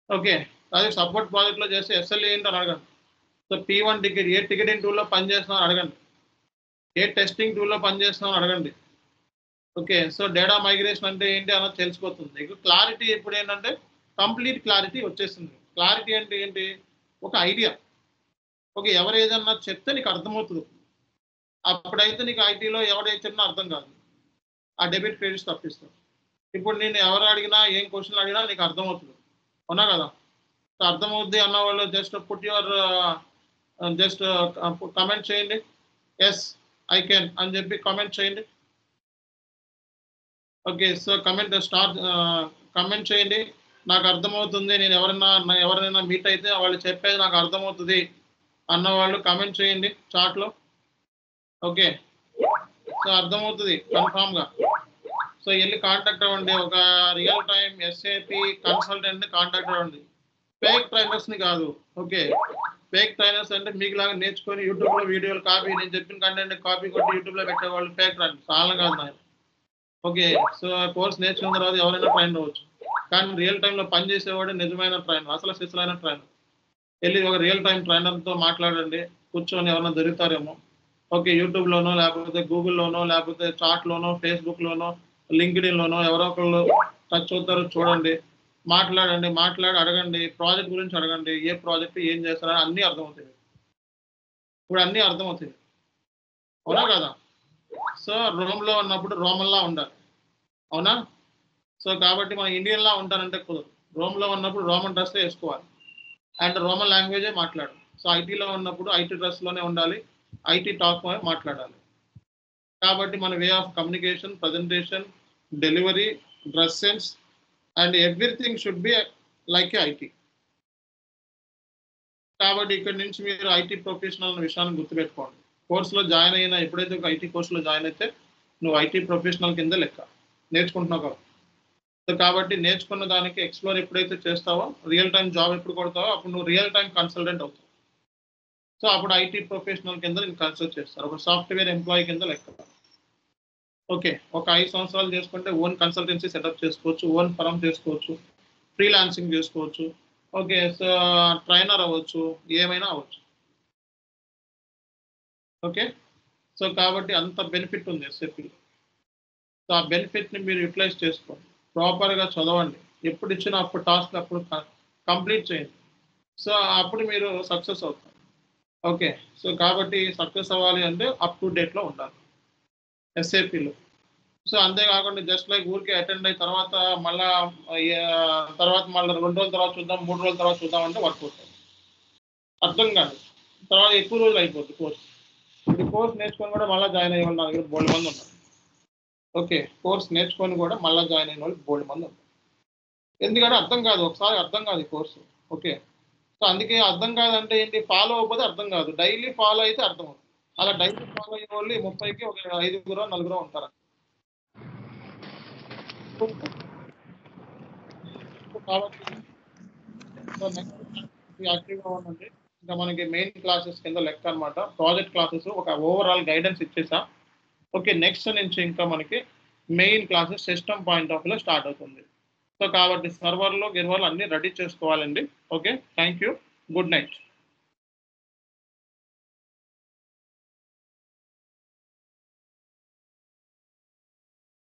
ఓకే, అదే సపోర్ట్ ప్రాజెక్ట్లో చేస్తే ఎస్ఎల్ఏ ఏంటి అని అడగండి. సో P1 టికెట్ ఏ టికెటింగ్ టూల్లో పనిచేస్తున్నావు అడగండి, ఏ టెస్టింగ్ టూల్లో పనిచేస్తున్నావు అడగండి. ఓకే, సో డేటా మైగ్రేషన్ అంటే ఏంటి అన్నది తెలిసిపోతుంది మీకు. క్లారిటీ ఇప్పుడు ఏంటంటే కంప్లీట్ క్లారిటీ వచ్చేసింది. క్లారిటీ అంటే ఏంటి, ఒక ఐడియా. ఓకే, ఎవరు ఏదన్నా చెప్తే నీకు అర్థమవుతుంది. అప్పుడైతే నీకు ఐటీలో ఎవడైతే చెప్పినా అర్థం కాదు, ఆ డెబిట్ క్రెడిట్స్ తప్పిస్తాం. ఇప్పుడు నేను ఎవరు అడిగినా ఏం క్వశ్చన్లు అడిగినా నీకు అర్థమవుతుంది, అవునా కదా. సో అర్థమవుద్ది అన్న వాళ్ళు just put your just comment చేయండి, ఎస్ ఐ కెన్ అని చెప్పి కమెంట్ చేయండి. ఓకే, సో కమెంట్ చేయండి, నాకు అర్థమవుతుంది, నేను ఎవరైనా మీట్ అయితే వాళ్ళు చెప్పేది నాకు అర్థమవుతుంది అన్నవాళ్ళు కమెంట్ చేయండి చాట్లో. ఓకే, సో అర్థమవుతుంది కన్ఫామ్గా. సో వెళ్ళి కాంటాక్ట్ అవ్వండి, ఒక రియల్ టైం ఎస్ఏపి కన్సల్టెంట్ని కాంటాక్ట్ అవ్వండి, ఫేక్ ట్రైనర్స్ని కాదు. ఓకే, ఫేక్ ట్రైనర్స్ అంటే మీకులాగా నేర్చుకొని యూట్యూబ్లో వీడియోలు కాపీ, నేను చెప్పిన కంటెంట్ కాపీ కొట్టి యూట్యూబ్లో పెట్టేవాళ్ళు ఫేక్ ట్రైనర్స్, చాలా కాదు నాయన. ఓకే, సో కోర్స్ నేర్చుకున్న తర్వాత ఎవరైనా ట్రైనర్ అవ్వచ్చు, కానీ రియల్ టైంలో పనిచేసేవాడు నిజమైన ట్రైనర్, అసలు సిసలైన ట్రైనర్. వెళ్ళి ఒక రియల్ టైం ట్రైనర్తో మాట్లాడండి, కూర్చొని ఎవరైనా దొరుకుతారేమో. ఓకే, యూట్యూబ్లోనో లేకపోతే గూగుల్లోనో లేకపోతే చాట్లోనో ఫేస్బుక్లోనో లింక్డ్ఇన్లోనో ఎవరో ఒకళ్ళు టచ్ అవుతారో చూడండి, మాట్లాడి అడగండి, ప్రాజెక్ట్ గురించి అడగండి, ఏ ప్రాజెక్ట్ ఏం చేస్తారని అన్నీ అర్థమవుతాయి. ఇప్పుడు అన్నీ అర్థమవుతాయి, అవునా కదా. సో రోమ్లో ఉన్నప్పుడు రోమన్లా ఉండాలి, అవునా. సో కాబట్టి మనం ఇండియన్లా ఉంటానంటే కుదరదు, రోమ్లో ఉన్నప్పుడు రోమన్ డ్రెస్ వేసుకోవాలి అండ్ రోమన్ లాంగ్వేజే మాట్లాడాలి. సో ఐటీలో ఉన్నప్పుడు ఐటీ డ్రెస్లోనే ఉండాలి, ఐటీ టాక్ మాట్లాడాలి. కాబట్టి మన way of communication, presentation, delivery, dress sense and everything should be like A IT. కాబట్టి ఇక్కడ నుంచి మీరు ఐటీ ప్రొఫెషనల్ అనే విషయాన్ని గుర్తుపెట్టుకోండి. కోర్సులో జాయిన్ అయినా ఎప్పుడైతే ఒక ఐటీ కోర్సులో జాయిన్ అయితే నువ్వు ఐటీ ప్రొఫెషనల్ కింద లెక్క నేర్చుకుంటున్నావు కాబట్టి. సో కాబట్టి నేర్చుకున్న దానికి ఎక్స్ప్లోర్ ఎప్పుడైతే చేస్తావో రియల్ టైం జాబ్ ఎప్పుడు కొడతావో అప్పుడు నువ్వు రియల్ టైం కన్సల్టెంట్ అవుతావు. సో అప్పుడు ఐటీ ప్రొఫెషనల్ కింద నేను కన్సల్ట్ చేస్తారు, ఒక సాఫ్ట్వేర్ ఎంప్లాయీ కింద లెక్క. ఓకే, ఒక 5 సంవత్సరాలు చేసుకుంటే ఓన్ కన్సల్టెన్సీ సెటప్ చేసుకోవచ్చు, ఓన్ ఫర్మ్ చేసుకోవచ్చు, ఫ్రీలాన్సింగ్ చేసుకోవచ్చు. ఓకే, సో ట్రైనర్ అవ్వచ్చు, ఏమైనా అవ్వచ్చు. ఓకే, సో కాబట్టి అంత బెనిఫిట్ ఉంది ఎస్ఏపీలో. సో ఆ బెనిఫిట్ని మీరు యూటిలైజ్ చేసుకోండి, ప్రాపర్గా చదవండి, ఎప్పుడు ఇచ్చినా అప్పుడు టాస్క్ అప్పుడు కంప్లీట్ చేయండి. సో అప్పుడు మీరు సక్సెస్ అవుతారు. ఓకే, సో కాబట్టి సక్సెస్ అవ్వాలి అంటే అప్ టు డేట్లో ఉండాలి ఎస్ఏపీలో. సో అంతేకాకుండా జస్ట్ లైక్ ఊరికే అటెండ్ అయిన తర్వాత మళ్ళీ 2 రోజుల తర్వాత చూద్దాం, 3 రోజుల తర్వాత చూద్దాం అంటే వర్క్ అవుతుంది, అర్థం కాదు. తర్వాత ఎక్కువ రోజులు అయిపోతుంది కోర్స్. ఈ కోర్స్ నేర్చుకొని కూడా మళ్ళీ జాయిన్ అయ్యే వాళ్ళు నా దగ్గర బోల్డ్ మంది ఉన్నారు. ఓకే, కోర్స్ నేర్చుకొని కూడా మళ్ళీ జాయిన్ అయిన వాళ్ళు బోల్డ్ మంది ఉన్నారు. ఎందుకంటే అర్థం కాదు, ఒకసారి అర్థం కాదు ఈ కోర్సు. ఓకే, సో అందుకే అర్థం కాదంటే ఏంటి, ఫాలో అవ్వకపోతే అర్థం కాదు, డైలీ ఫాలో అయితే అర్థం అవుతుంది. అలా డైలీ ఫాలో అయ్యే వాళ్ళు 30కి ఒక 5గురో 4గురో ఉంటారు. కాబట్టి సో నెక్స్ట్ యాక్టివ్గా ఉండండి. ఇంకా మనకి మెయిన్ క్లాసెస్ కింద లెక్క అనమాట, ప్రాజెక్ట్ క్లాసెస్ ఒక ఓవరాల్ గైడెన్స్ ఇచ్చేసా. ఓకే, నెక్స్ట్ నుంచి ఇంకా మనకి main classes system point of వ్యూలో స్టార్ట్ అవుతుంది. సో కాబట్టి సర్వర్లు గిర్వర్లు అన్నీ రెడీ చేసుకోవాలండి. Okay, thank you, good night.